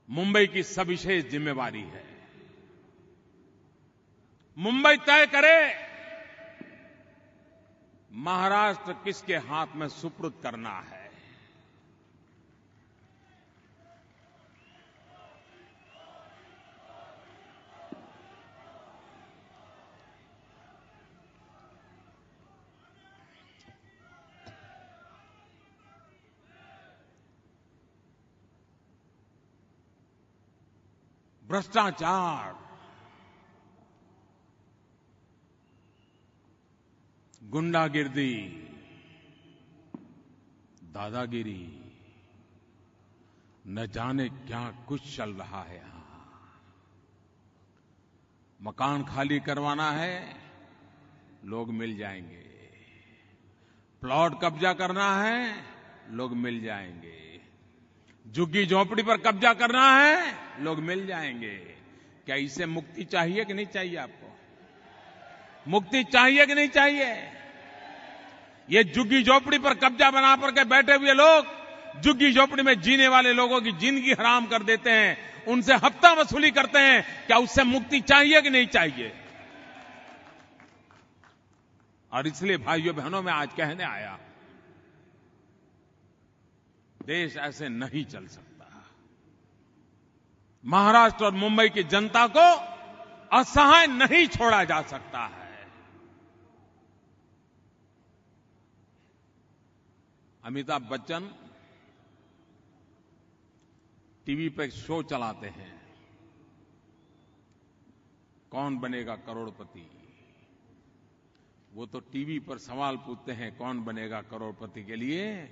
F: मुंबई की सविशेष जिम्मेवारी है। मुंबई तय करे महाराष्ट्र किसके हाथ में सुपुर्द करना है। भ्रष्टाचार, गुंडागिर्दी, दादागिरी, न जाने क्या कुछ चल रहा है यहां। मकान खाली करवाना है, लोग मिल जाएंगे। प्लॉट कब्जा करना है, लोग मिल जाएंगे। झुग्गी झोपड़ी पर कब्जा करना है, लोग मिल जाएंगे। क्या इससे मुक्ति चाहिए कि नहीं चाहिए आपको? मुक्ति चाहिए कि नहीं चाहिए? ये झुग्गी झोपड़ी पर कब्जा बना करके बैठे हुए लोग झुग्गी झोपड़ी में जीने वाले लोगों की जिंदगी हराम कर देते हैं, उनसे हफ्ता वसूली करते हैं। क्या उससे मुक्ति चाहिए कि नहीं चाहिए? और इसलिए भाइयों बहनों, मैं आज कहने आया, देश ऐसे नहीं चल सकता। महाराष्ट्र और मुंबई की जनता को असहाय नहीं छोड़ा जा सकता है। अमिताभ बच्चन टीवी पे शो चलाते हैं, कौन बनेगा करोड़पति। वो तो टीवी पर सवाल पूछते हैं कौन बनेगा करोड़पति के लिए,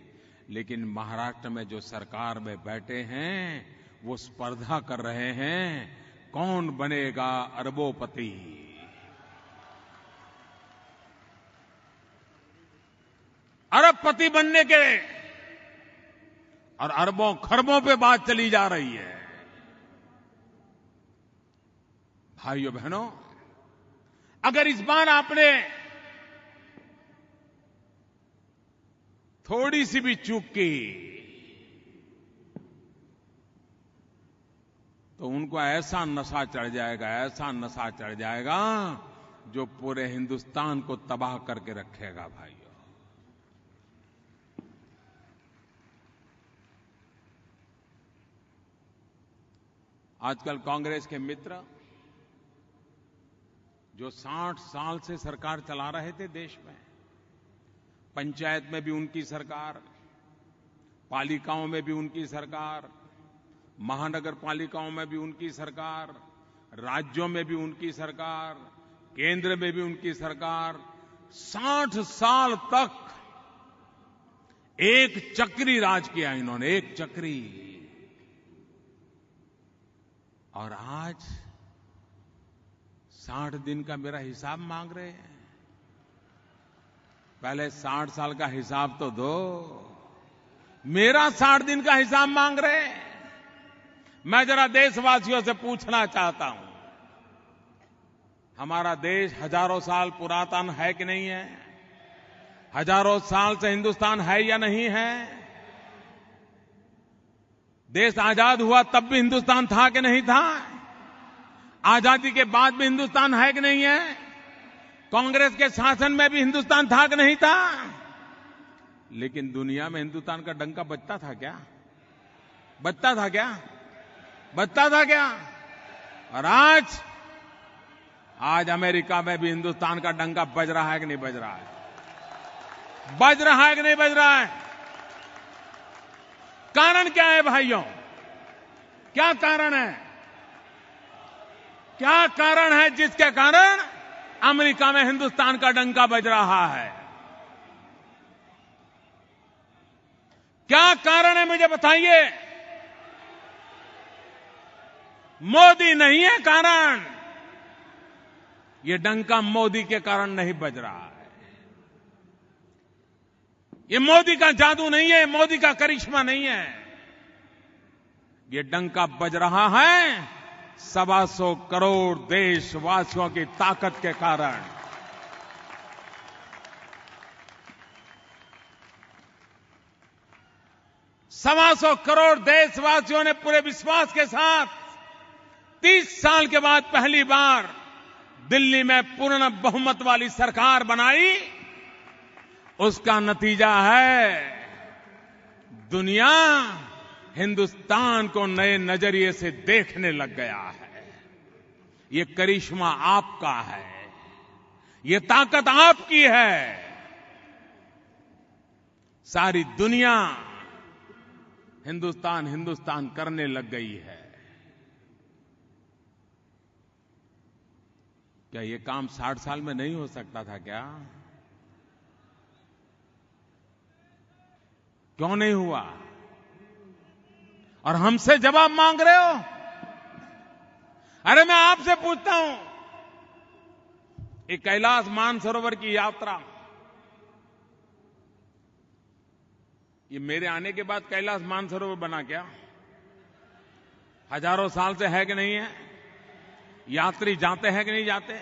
F: लेकिन महाराष्ट्र में जो सरकार में बैठे हैं वो स्पर्धा कर रहे हैं कौन बनेगा अरबोपति। अरबपति बनने के और अरबों खरबों पे बात चली जा रही है। भाइयों बहनों, अगर इस बार आपने थोड़ी सी भी चूक की तो उनको ऐसा नशा चढ़ जाएगा, ऐसा नशा चढ़ जाएगा जो पूरे हिंदुस्तान को तबाह करके रखेगा। भाइयों, आजकल कांग्रेस के मित्र जो 60 साल से सरकार चला रहे थे देश में, पंचायत में भी उनकी सरकार, पालिकाओं में भी उनकी सरकार, महानगर पालिकाओं में भी उनकी सरकार, राज्यों में भी उनकी सरकार, केंद्र में भी उनकी सरकार, 60 साल तक एक चक्री राज किया इन्होंने, एक चक्री। और आज 60 दिन का मेरा हिसाब मांग रहे हैं। पहले 60 साल का हिसाब तो दो, मेरा 60 दिन का हिसाब मांग रहे हैं। मैं जरा देशवासियों से पूछना चाहता हूं, हमारा देश हजारों साल पुरातन है कि नहीं है? हजारों साल से हिंदुस्तान है या नहीं है? देश आजाद हुआ तब भी हिंदुस्तान था कि नहीं था? आजादी के बाद भी हिंदुस्तान है कि नहीं है? कांग्रेस के शासन में भी हिंदुस्तान था कि नहीं था? लेकिन दुनिया में हिंदुस्तान का डंका बजता था क्या? बजता था क्या? बजता था क्या? और आज अमेरिका में भी हिंदुस्तान का डंका बज रहा है कि नहीं बज रहा है? बज रहा है कि नहीं बज रहा है? कारण क्या है भाइयों? क्या कारण है? क्या कारण है जिसके कारण अमेरिका में हिंदुस्तान का डंका बज रहा है? क्या कारण है मुझे बताइए। मोदी नहीं है कारण। ये डंका मोदी के कारण नहीं बज रहा है। ये मोदी का जादू नहीं है, मोदी का करिश्मा नहीं है। ये डंका बज रहा है 125 करोड़ देशवासियों की ताकत के कारण। सवा सौ करोड़ देशवासियों ने पूरे विश्वास के साथ 30 साल के बाद पहली बार दिल्ली में पूर्ण बहुमत वाली सरकार बनाई। उसका नतीजा है दुनिया हिंदुस्तान को नए नजरिए से देखने लग गया है। ये करिश्मा आपका है, ये ताकत आपकी है। सारी दुनिया हिंदुस्तान हिंदुस्तान करने लग गई है। क्या ये काम 60 साल में नहीं हो सकता था क्या? क्यों नहीं हुआ? और हमसे जवाब मांग रहे हो? अरे मैं आपसे पूछता हूं, ये कैलाश मानसरोवर की यात्रा, ये मेरे आने के बाद कैलाश मानसरोवर बना क्या? हजारों साल से है कि नहीं है? यात्री जाते हैं कि नहीं जाते?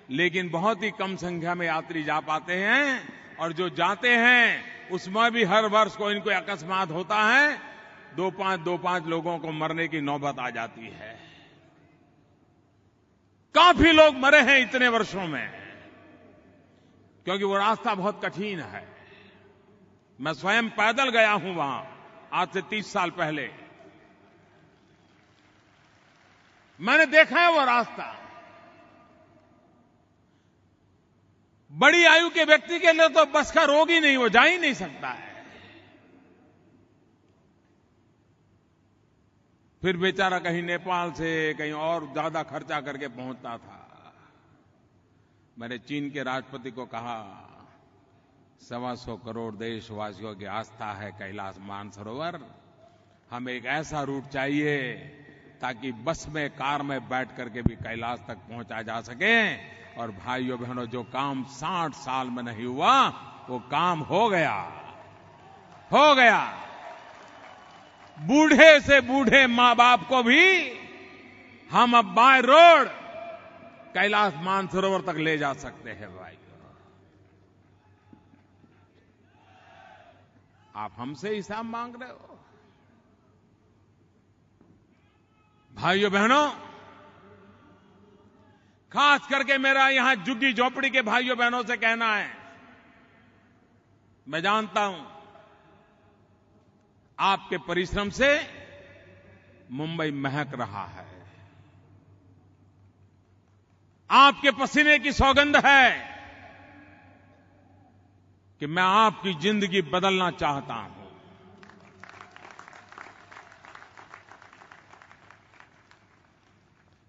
F: लेकिन बहुत ही कम संख्या में यात्री जा पाते हैं, और जो जाते हैं उसमें भी हर वर्ष कोई न कोई अकस्मात होता है, 2-5 लोगों को मरने की नौबत आ जाती है। काफी लोग मरे हैं इतने वर्षों में, क्योंकि वो रास्ता बहुत कठिन है। मैं स्वयं पैदल गया हूं वहां, आज से 30 साल पहले। मैंने देखा है वो रास्ता। बड़ी आयु के व्यक्ति के लिए तो बस का रोग ही नहीं, वो जा ही नहीं सकता है। फिर बेचारा कहीं नेपाल से कहीं और ज्यादा खर्चा करके पहुंचता था। मैंने चीन के राष्ट्रपति को कहा, 125 करोड़ देशवासियों की आस्था है कैलाश मानसरोवर, हमें एक ऐसा रूट चाहिए ताकि बस में, कार में बैठ करके भी कैलाश तक पहुंचा जा सके। और भाइयों बहनों, जो काम 60 साल में नहीं हुआ, वो काम हो गया, हो गया। बूढ़े से बूढ़े मां बाप को भी हम अब बाय रोड कैलाश मानसरोवर तक ले जा सकते हैं। भाई, आप हमसे हिसाब मांग रहे हो? भाइयों बहनों, खास करके मेरा यहां झुग्गी झोपड़ी के भाइयों बहनों से कहना है, मैं जानता हूं आपके परिश्रम से मुंबई महक रहा है, आपके पसीने की सौगंध है कि मैं आपकी जिंदगी बदलना चाहता हूं।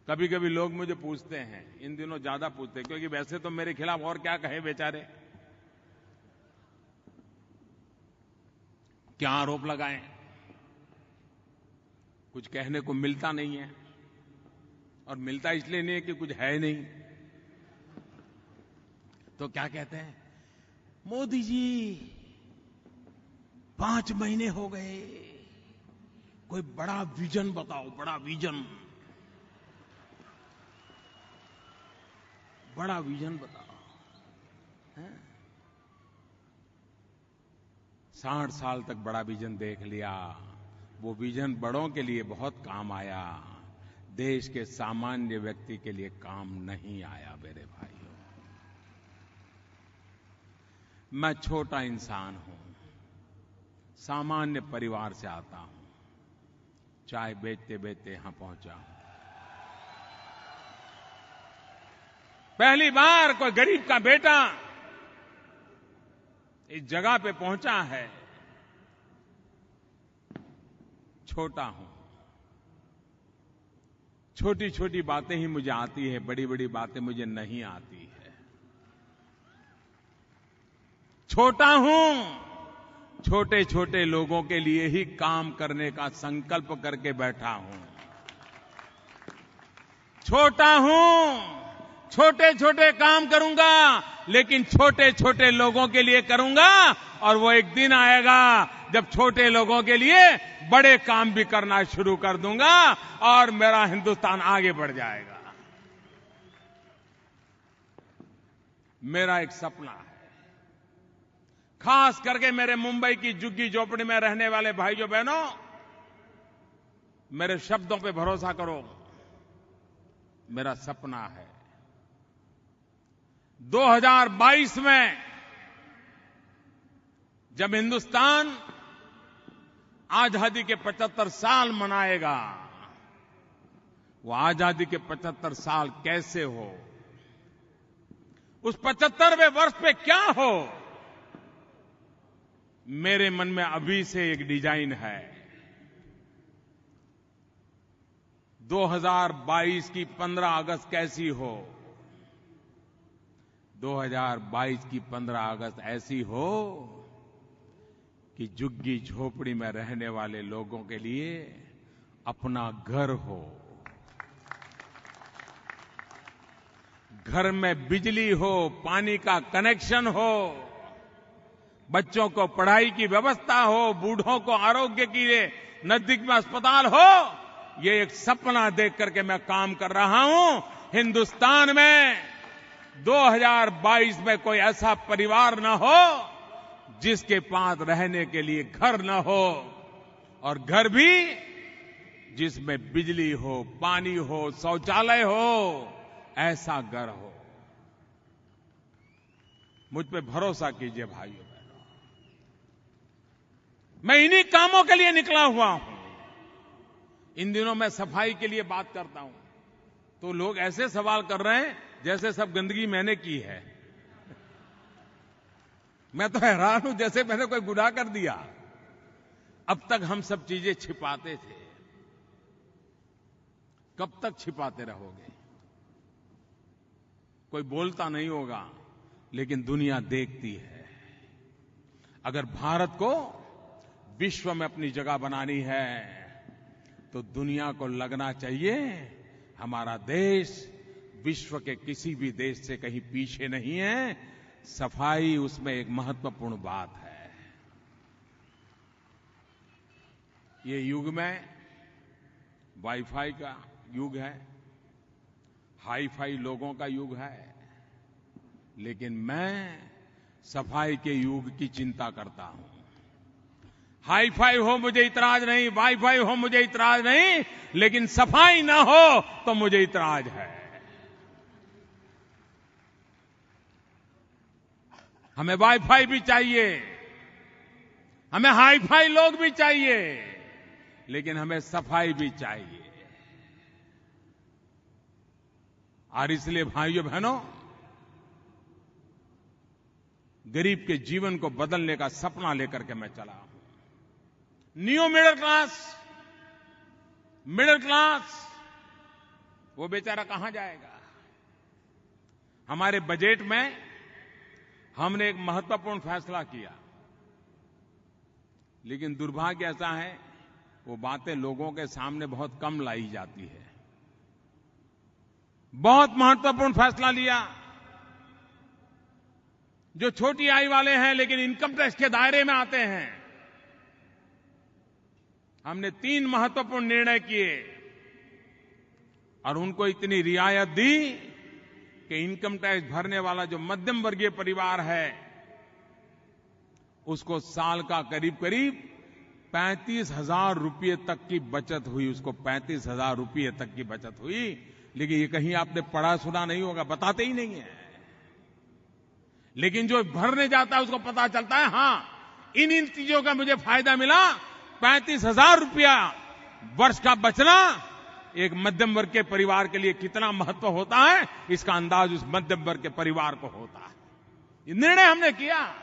F: कभी कभी लोग मुझे पूछते हैं, इन दिनों ज्यादा पूछते हैं, क्योंकि वैसे तो मेरे खिलाफ और क्या कहे बेचारे, क्या आरोप लगाएं, कुछ कहने को मिलता नहीं है, और मिलता इसलिए नहीं है कि कुछ है नहीं। तो क्या कहते हैं, मोदी जी 5 महीने हो गए, कोई बड़ा विजन बताओ, बड़ा विजन, बड़ा विजन बताओ। 60 साल तक बड़ा विजन देख लिया, वो विजन बड़ों के लिए बहुत काम आया, देश के सामान्य व्यक्ति के लिए काम नहीं आया। मेरे भाइयों, मैं छोटा इंसान हूं, सामान्य परिवार से आता हूं, चाय बेचते बेचते यहां पहुंचा हूं। पहली बार कोई गरीब का बेटा इस जगह पे पहुंचा है। छोटा हूं, छोटी छोटी बातें ही मुझे आती है, बड़ी बड़ी बातें मुझे नहीं आती है। छोटा हूं, छोटे छोटे लोगों के लिए ही काम करने का संकल्प करके बैठा हूं। छोटा हूं, छोटे छोटे काम करूंगा, लेकिन छोटे छोटे लोगों के लिए करूंगा, और वो एक दिन आएगा जब छोटे लोगों के लिए बड़े काम भी करना शुरू कर दूंगा, और मेरा हिंदुस्तान आगे बढ़ जाएगा। मेरा एक सपना है, खास करके मेरे मुंबई की झुग्गी झोपड़ी में रहने वाले भाइयों बहनों, मेरे शब्दों पे भरोसा करो, मेरा सपना है 2022 में जब हिंदुस्तान आजादी के 75 साल मनाएगा, वो आजादी के 75 साल कैसे हो, उस 75वें वर्ष पे क्या हो, मेरे मन में अभी से एक डिजाइन है। 2022 की 15 अगस्त कैसी हो, 2022 की 15 अगस्त ऐसी हो कि झुग्गी झोपड़ी में रहने वाले लोगों के लिए अपना घर हो, घर में बिजली हो, पानी का कनेक्शन हो, बच्चों को पढ़ाई की व्यवस्था हो, बूढ़ों को आरोग्य के लिए नजदीक में अस्पताल हो। ये एक सपना देख करके मैं काम कर रहा हूं। हिंदुस्तान में 2022 में कोई ऐसा परिवार न हो जिसके पास रहने के लिए घर न हो, और घर भी जिसमें बिजली हो, पानी हो, शौचालय हो, ऐसा घर हो। मुझ पे भरोसा कीजिए भाइयों बहनों, मैं इन्हीं कामों के लिए निकला हुआ हूं। इन दिनों मैं सफाई के लिए बात करता हूं तो लोग ऐसे सवाल कर रहे हैं जैसे सब गंदगी मैंने की है। मैं तो हैरान हूं, जैसे मैंने कोई गुनाह कर दिया। अब तक हम सब चीजें छिपाते थे, कब तक छिपाते रहोगे? कोई बोलता नहीं होगा लेकिन दुनिया देखती है। अगर भारत को विश्व में अपनी जगह बनानी है तो दुनिया को लगना चाहिए हमारा देश विश्व के किसी भी देश से कहीं पीछे नहीं है। सफाई उसमें एक महत्वपूर्ण बात है। ये युग में वाईफाई का युग है, हाई-फाई लोगों का युग है, लेकिन मैं सफाई के युग की चिंता करता हूं। हाई-फाई हो मुझे इतराज नहीं, वाई-फाई हो मुझे इतराज नहीं, लेकिन सफाई ना हो तो मुझे इतराज है। हमें वाई-फाई भी चाहिए, हमें हाई-फाई लोग भी चाहिए, लेकिन हमें सफाई भी चाहिए। और इसलिए भाइयों बहनों, गरीब के जीवन को बदलने का सपना लेकर के मैं चला हूं। न्यू मिडिल क्लास वो बेचारा कहां जाएगा? हमारे बजट में हमने एक महत्वपूर्ण फैसला किया, लेकिन दुर्भाग्य ऐसा है वो बातें लोगों के सामने बहुत कम लाई जाती है। बहुत महत्वपूर्ण फैसला लिया। जो छोटी आय वाले हैं लेकिन इनकम टैक्स के दायरे में आते हैं, हमने 3 महत्वपूर्ण निर्णय किए और उनको इतनी रियायत दी कि इनकम टैक्स भरने वाला जो मध्यम वर्गीय परिवार है उसको साल का करीब 35,000 रुपये तक की बचत हुई। उसको 35,000 रुपये तक की बचत हुई। लेकिन ये कहीं आपने पढ़ा सुना नहीं होगा, बताते ही नहीं है। लेकिन जो भरने जाता है उसको पता चलता है, हां इन चीजों का मुझे फायदा मिला। 35,000 रुपया वर्ष का बचना एक मध्यम वर्ग के परिवार के लिए कितना महत्व होता है, इसका अंदाज उस मध्यम वर्ग के परिवार को होता है। ये निर्णय हमने किया।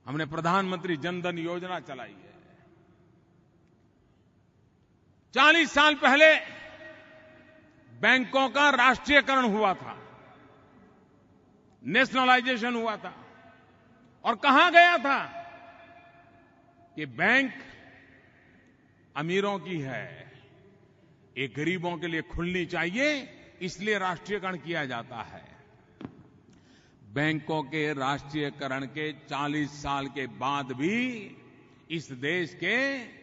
F: हमने प्रधानमंत्री जनधन योजना चलाई है। 40 साल पहले बैंकों का राष्ट्रीयकरण हुआ था, नेशनलाइजेशन हुआ था, और कहा गया था कि बैंक अमीरों की है, ये गरीबों के लिए खुलनी चाहिए, इसलिए राष्ट्रीयकरण किया जाता है। बैंकों के राष्ट्रीयकरण के 40 साल के बाद भी इस देश के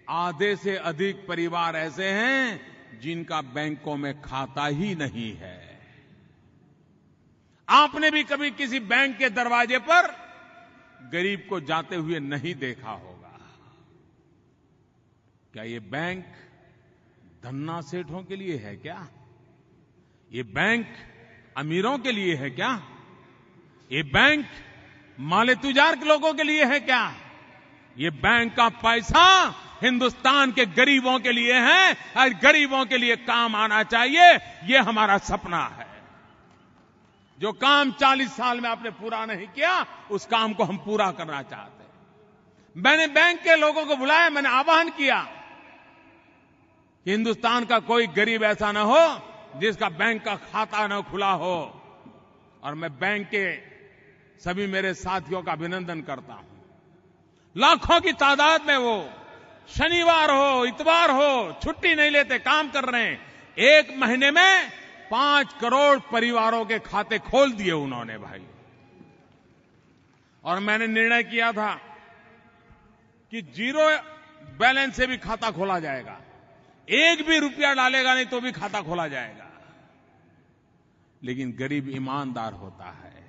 F: आधे से अधिक परिवार ऐसे हैं जिनका बैंकों में खाता ही नहीं है। आपने भी कभी किसी बैंक के दरवाजे पर गरीब को जाते हुए नहीं देखा होगा। क्या ये बैंक धन्ना सेठों के लिए है क्या? ये बैंक अमीरों के लिए है क्या? ये बैंक माले तुजार के लोगों के लिए है क्या? ये बैंक का पैसा हिंदुस्तान के गरीबों के लिए है और गरीबों के लिए काम आना चाहिए। ये हमारा सपना है। जो काम 40 साल में आपने पूरा नहीं किया, उस काम को हम पूरा करना चाहते हैं। मैंने बैंक के लोगों को बुलाया, मैंने आह्वान किया कि हिंदुस्तान का कोई गरीब ऐसा न हो जिसका बैंक का खाता न खुला हो। और मैं बैंक के सभी मेरे साथियों का अभिनंदन करता हूं। लाखों की तादाद में वो शनिवार हो, इतवार हो, छुट्टी नहीं लेते, काम कर रहे हैं। एक महीने में 5 करोड़ परिवारों के खाते खोल दिए उन्होंने भाई। और मैंने निर्णय किया था कि जीरो बैलेंस से भी खाता खोला जाएगा। एक भी रुपया डालेगा नहीं तो भी खाता खोला जाएगा। लेकिन गरीब ईमानदार होता है,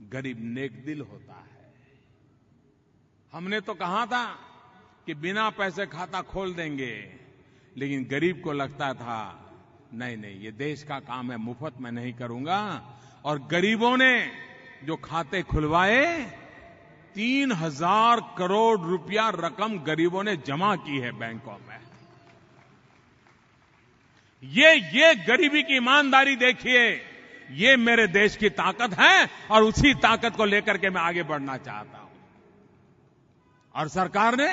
F: गरीब नेकदिल होता है। हमने तो कहा था कि बिना पैसे खाता खोल देंगे, लेकिन गरीब को लगता था नहीं नहीं, ये देश का काम है, मुफ्त में नहीं करूंगा। और गरीबों ने जो खाते खुलवाए, 3,000 करोड़ रुपया रकम गरीबों ने जमा की है बैंकों में। ये गरीबी की ईमानदारी देखिए, ये मेरे देश की ताकत है और उसी ताकत को लेकर के मैं आगे बढ़ना चाहता हूं। और सरकार ने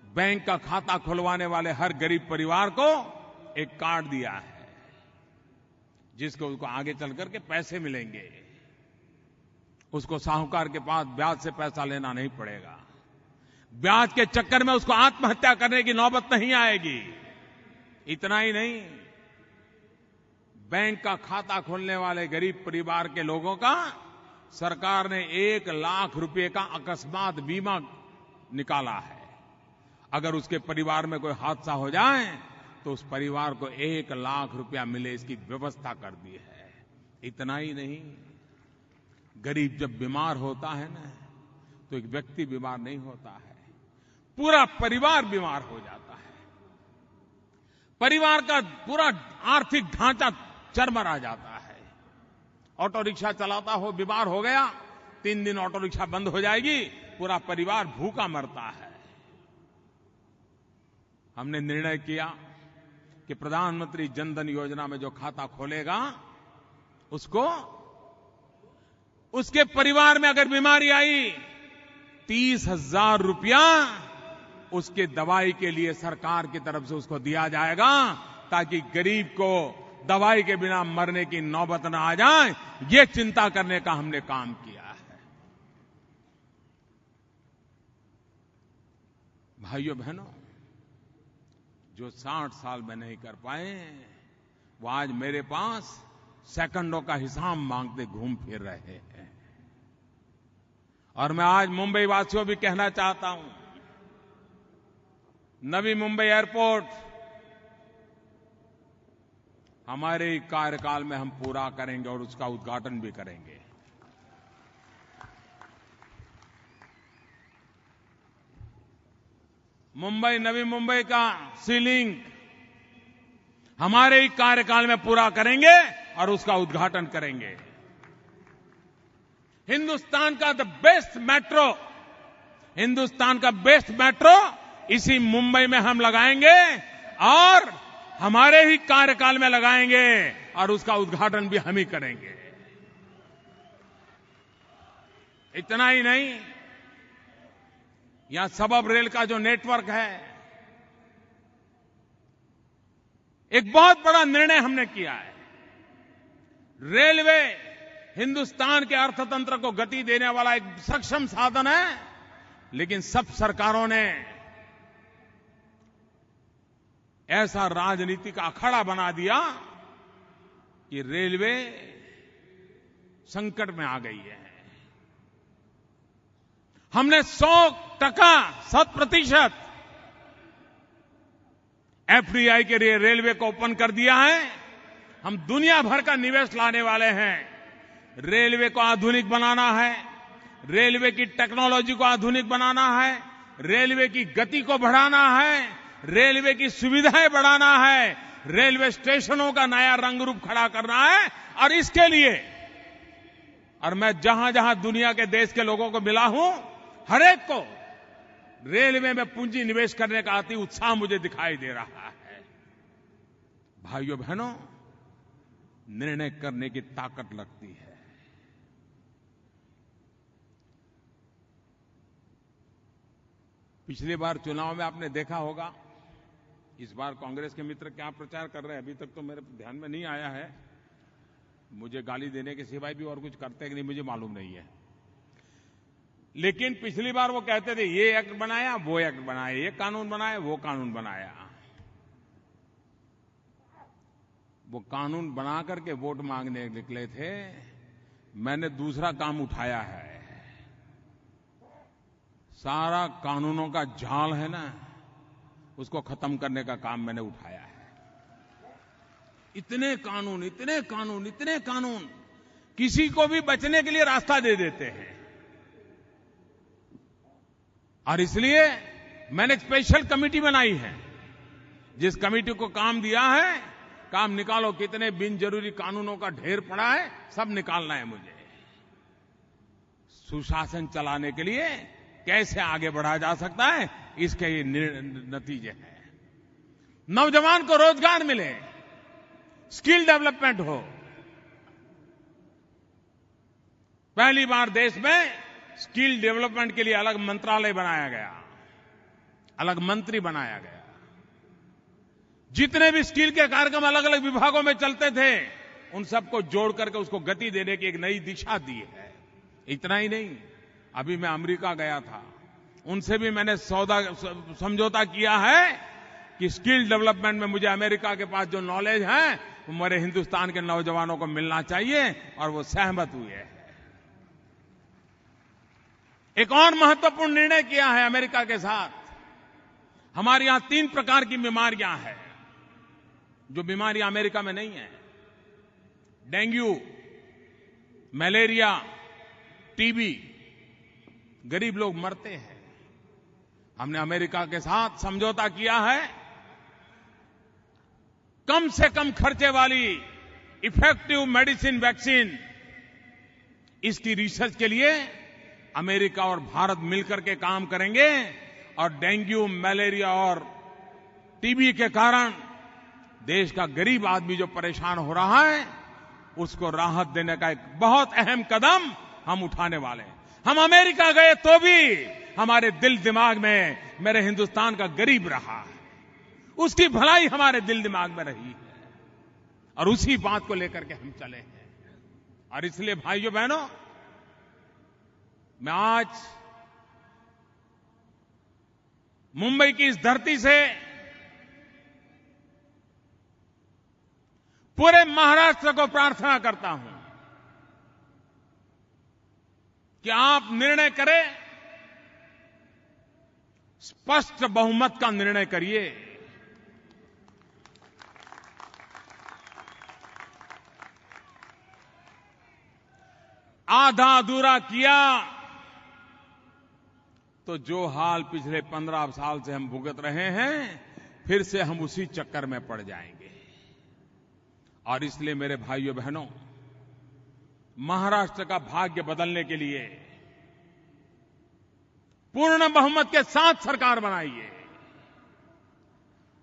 F: बैंक का खाता खुलवाने वाले हर गरीब परिवार को एक कार्ड दिया है, जिसको उसको आगे चल करके पैसे मिलेंगे। उसको साहूकार के पास ब्याज से पैसा लेना नहीं पड़ेगा। ब्याज के चक्कर में उसको आत्महत्या करने की नौबत नहीं आएगी। इतना ही नहीं, बैंक का खाता खोलने वाले गरीब परिवार के लोगों का सरकार ने 1 लाख रुपए का अकस्मात बीमा निकाला है। अगर उसके परिवार में कोई हादसा हो जाए तो उस परिवार को 1 लाख रुपया मिले, इसकी व्यवस्था कर दी है। इतना ही नहीं, गरीब जब बीमार होता है ना, तो एक व्यक्ति बीमार नहीं होता है, पूरा परिवार बीमार हो जाता है। परिवार का पूरा आर्थिक ढांचा चरमरा जाता है। ऑटो रिक्शा चलाता हो, बीमार हो गया, 3 दिन ऑटो रिक्शा बंद हो जाएगी, पूरा परिवार भूखा मरता है। हमने निर्णय किया कि प्रधानमंत्री जन धन योजना में जो खाता खोलेगा, उसको उसके परिवार में अगर बीमारी आई, 30,000 रुपया उसके दवाई के लिए सरकार की तरफ से उसको दिया जाएगा, ताकि गरीब को दवाई के बिना मरने की नौबत न आ जाए। ये चिंता करने का हमने काम किया है। भाइयों बहनों, जो 60 साल में नहीं कर पाए, वो आज मेरे पास सेकंडों का हिसाब मांगते घूम फिर रहे हैं। और मैं आज मुंबई वासियों भी कहना चाहता हूं, नवी मुंबई एयरपोर्ट हमारे कार्यकाल में हम पूरा करेंगे और उसका उद्घाटन भी करेंगे। नवी मुंबई का सीलिंग हमारे ही कार्यकाल में पूरा करेंगे और उसका उद्घाटन करेंगे। हिंदुस्तान का बेस्ट मेट्रो इसी मुंबई में हम लगाएंगे और हमारे ही कार्यकाल में लगाएंगे और उसका उद्घाटन भी हम ही करेंगे। इतना ही नहीं, यहां सबअब रेल का जो नेटवर्क है, एक बहुत बड़ा निर्णय हमने किया है। रेलवे हिंदुस्तान के अर्थतंत्र को गति देने वाला एक सक्षम साधन है, लेकिन सब सरकारों ने ऐसा राजनीति का अखाड़ा बना दिया कि रेलवे संकट में आ गई है। हमने 100% एफडीआई के लिए रेलवे को ओपन कर दिया है। हम दुनिया भर का निवेश लाने वाले हैं। रेलवे को आधुनिक बनाना है, रेलवे की टेक्नोलॉजी को आधुनिक बनाना है, रेलवे की गति को बढ़ाना है, रेलवे की सुविधाएं बढ़ाना है, रेलवे स्टेशनों का नया रंग रूप खड़ा करना है। और इसके लिए, और मैं जहां जहां दुनिया के देश के लोगों को मिला हूं, हर एक को रेलवे में पूंजी निवेश करने का अति उत्साह मुझे दिखाई दे रहा है। भाइयों बहनों, निर्णय करने की ताकत लगती है। पिछली बार चुनाव में आपने देखा होगा, इस बार कांग्रेस के मित्र क्या प्रचार कर रहे हैं, अभी तक तो मेरे ध्यान में नहीं आया है। मुझे गाली देने के सिवाय भी और कुछ करते कि नहीं मुझे मालूम नहीं है। लेकिन पिछली बार वो कहते थे ये एक्ट बनाया, वो एक्ट बनाया, ये कानून बनाया, वो कानून बनाया। वो कानून बना करके वोट मांगने निकले थे। मैंने दूसरा काम उठाया है। सारा कानूनों का जाल है ना, उसको खत्म करने का काम मैंने उठाया है। इतने कानून, इतने कानून, इतने कानून किसी को भी बचने के लिए रास्ता दे देते हैं। और इसलिए मैंने एक स्पेशल कमेटी बनाई है, जिस कमेटी को काम दिया है, काम निकालो, कितने बिन जरूरी कानूनों का ढेर पड़ा है, सब निकालना है मुझे। सुशासन चलाने के लिए कैसे आगे बढ़ा जा सकता है, इसके ये नतीजे हैं। नौजवान को रोजगार मिले, स्किल डेवलपमेंट हो। पहली बार देश में स्किल डेवलपमेंट के लिए अलग मंत्रालय बनाया गया, अलग मंत्री बनाया गया। जितने भी स्किल के कार्यक्रम अलग अलग विभागों में चलते थे, उन सबको जोड़ करके उसको गति देने की एक नई दिशा दी है। इतना ही नहीं, अभी मैं अमेरिका गया था, उनसे भी मैंने समझौता किया है कि स्किल डेवलपमेंट में मुझे अमेरिका के पास जो नॉलेज है वो मेरे हिंदुस्तान के नौजवानों को मिलना चाहिए, और वो सहमत हुए हैं। एक और महत्वपूर्ण निर्णय किया है अमेरिका के साथ। हमारे यहां 3 प्रकार की बीमारियां हैं जो बीमारियां अमेरिका में नहीं है। Dengue, malaria, TB. गरीब लोग मरते हैं। हमने अमेरिका के साथ समझौता किया है, कम से कम खर्चे वाली इफेक्टिव मेडिसिन, वैक्सीन, इसकी रिसर्च के लिए अमेरिका और भारत मिलकर के काम करेंगे। और डेंगू, मलेरिया और टीबी के कारण देश का गरीब आदमी जो परेशान हो रहा है, उसको राहत देने का एक बहुत अहम कदम हम उठाने वाले हैं। हम अमेरिका गए तो भी हमारे दिल दिमाग में मेरे हिंदुस्तान का गरीब रहा है, उसकी भलाई हमारे दिल दिमाग में रही है, और उसी बात को लेकर के हम चले हैं। और इसलिए भाइयों बहनों, मैं आज मुंबई की इस धरती से पूरे महाराष्ट्र को प्रार्थना करता हूं कि आप निर्णय करें, स्पष्ट बहुमत का निर्णय करिए। आधा अधूरा किया तो जो हाल पिछले 15 साल से हम भुगत रहे हैं, फिर से हम उसी चक्कर में पड़ जाएंगे। और इसलिए मेरे भाइयों बहनों, महाराष्ट्र का भाग्य बदलने के लिए पूर्ण बहुमत के साथ सरकार बनाइए,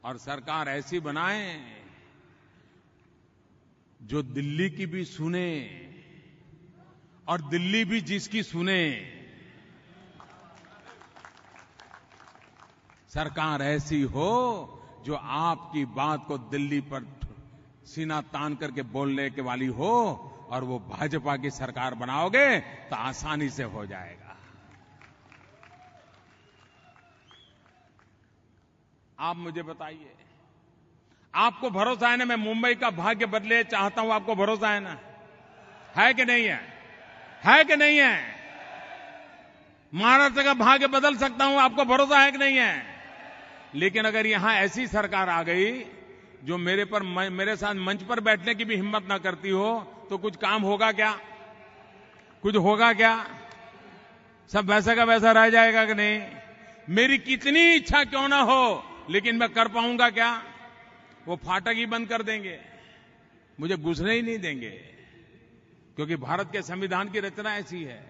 F: और सरकार ऐसी बनाए जो दिल्ली की भी सुने और दिल्ली भी जिसकी सुने। सरकार ऐसी हो जो आपकी बात को दिल्ली पर सीना तान करके बोलने के वाली हो, और वो भाजपा की सरकार बनाओगे तो आसानी से हो जाएगा। आप मुझे बताइए, आपको भरोसा है ना मैं मुंबई का भाग्य बदले चाहता हूं? आपको भरोसा है ना? है कि नहीं है? है कि नहीं है? महाराष्ट्र का भाग्य बदल सकता हूं, आपको भरोसा है कि नहीं है? लेकिन अगर यहां ऐसी सरकार आ गई जो मेरे साथ मंच पर बैठने की भी हिम्मत ना करती हो, तो कुछ काम होगा क्या? कुछ होगा क्या? सब वैसा का वैसा रह जाएगा कि नहीं? मेरी कितनी इच्छा क्यों ना हो, लेकिन मैं कर पाऊंगा क्या? वो फाटक ही बंद कर देंगे, मुझे घुसने ही नहीं देंगे, क्योंकि भारत के संविधान की रचना ऐसी है।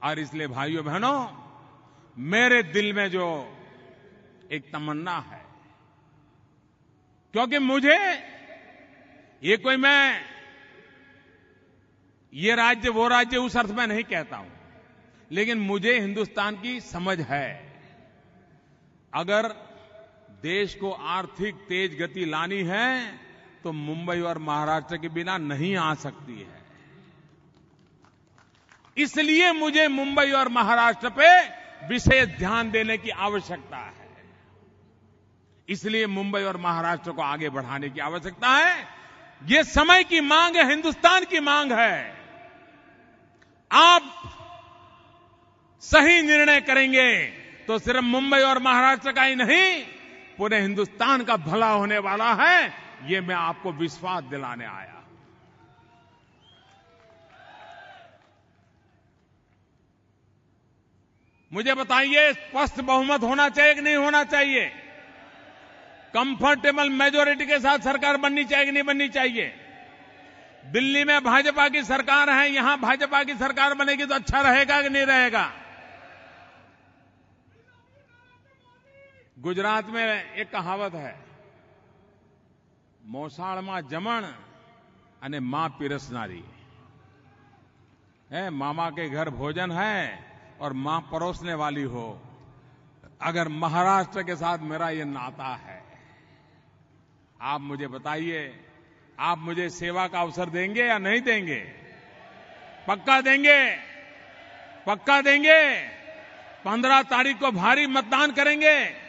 F: और इसलिए भाइयों बहनों, मेरे दिल में जो एक तमन्ना है, क्योंकि मुझे ये कोई मैं ये राज्य वो राज्य उस अर्थ में नहीं कहता हूं, लेकिन मुझे हिंदुस्तान की समझ है। अगर देश को आर्थिक तेज गति लानी है तो मुंबई और महाराष्ट्र के बिना नहीं आ सकती है। इसलिए मुझे मुंबई और महाराष्ट्र पे विशेष ध्यान देने की आवश्यकता है। इसलिए मुंबई और महाराष्ट्र को आगे बढ़ाने की आवश्यकता है। ये समय की मांग है, हिंदुस्तान की मांग है। आप सही निर्णय करेंगे तो सिर्फ मुंबई और महाराष्ट्र का ही नहीं, पूरे हिंदुस्तान का भला होने वाला है। ये मैं आपको विश्वास दिलाने आया। मुझे बताइए, स्पष्ट बहुमत होना चाहिए कि नहीं होना चाहिए? कंफर्टेबल मेजॉरिटी के साथ सरकार बननी चाहिए कि नहीं बननी चाहिए? दिल्ली में भाजपा की सरकार है, यहां भाजपा की सरकार बनेगी तो अच्छा रहेगा कि नहीं रहेगा? गुजरात में एक कहावत है, मोसाळમાં જમણ અને मां પીરસનારી है। मामा के घर भोजन है और मां परोसने वाली हो। अगर महाराष्ट्र के साथ मेरा ये नाता है, आप मुझे बताइए, आप मुझे सेवा का अवसर देंगे या नहीं देंगे? पक्का देंगे? पक्का देंगे? 15 तारीख को भारी मतदान करेंगे।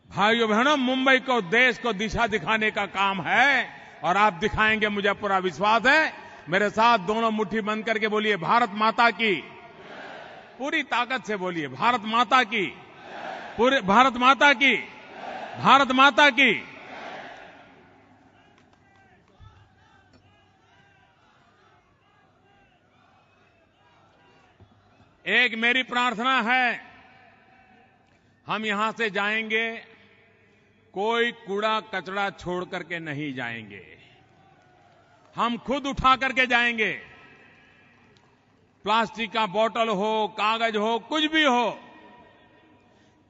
F: भाइयों बहनों, मुंबई को, देश को दिशा दिखाने का काम है और आप दिखाएंगे, मुझे पूरा विश्वास है। मेरे साथ दोनों मुट्ठी बंद करके बोलिए, भारत माता की। पूरी ताकत से बोलिए, भारत माता की। पूरे भारत माता की। भारत माता की। एक मेरी प्रार्थना है, हम यहां से जाएंगे, कोई कूड़ा कचरा छोड़ करके नहीं जाएंगे। हम खुद उठा करके जाएंगे। प्लास्टिक का बोतल हो, कागज हो, कुछ भी हो,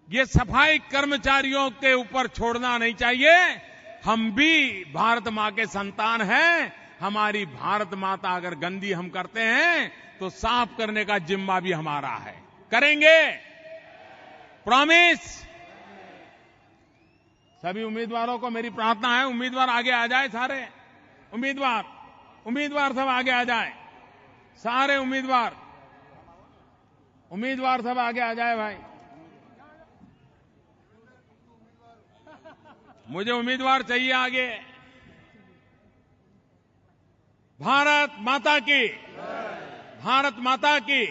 F: ये सफाई कर्मचारियों के ऊपर छोड़ना नहीं चाहिए। हम भी भारत मां के संतान हैं। हमारी भारत माता अगर गंदी हम करते हैं तो साफ करने का जिम्मा भी हमारा है। करेंगे? प्रॉमिस? सभी उम्मीदवारों को मेरी प्रार्थना है, उम्मीदवार आगे आ जाए। सारे उम्मीदवार सब आगे आ जाए। सारे उम्मीदवार सब आगे आ जाए भाई। मुझे उम्मीदवार चाहिए आगे। भारत माता की। भारत माता की।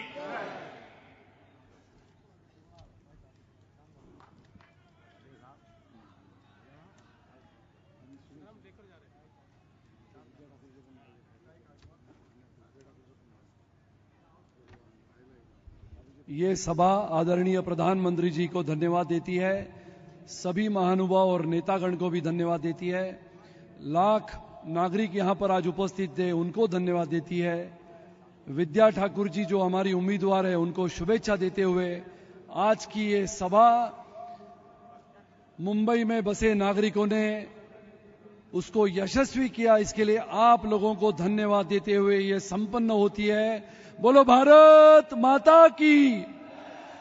B: ये सभा आदरणीय प्रधानमंत्री जी को धन्यवाद देती है। सभी महानुभाव और नेतागण को भी धन्यवाद देती है। लाख नागरिक यहां पर आज उपस्थित थे, उनको धन्यवाद देती है। विद्या ठाकुर जी जो हमारी उम्मीदवार है, उनको शुभेच्छा देते हुए आज की ये सभा मुंबई में बसे नागरिकों ने उसको यशस्वी किया, इसके लिए आप लोगों को धन्यवाद देते हुए ये संपन्न होती है। बोलो भारत माता की।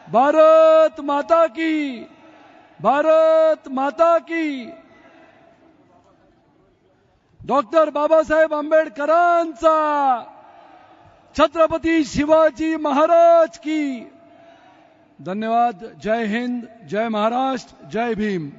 B: भारत माता की। भारत माता की। डॉक्टर बाबासाहेब आंबेडकरांचा, छत्रपती शिवाजी महाराज की। धन्यवाद। जय हिंद, जय महाराष्ट्र, जय भीम।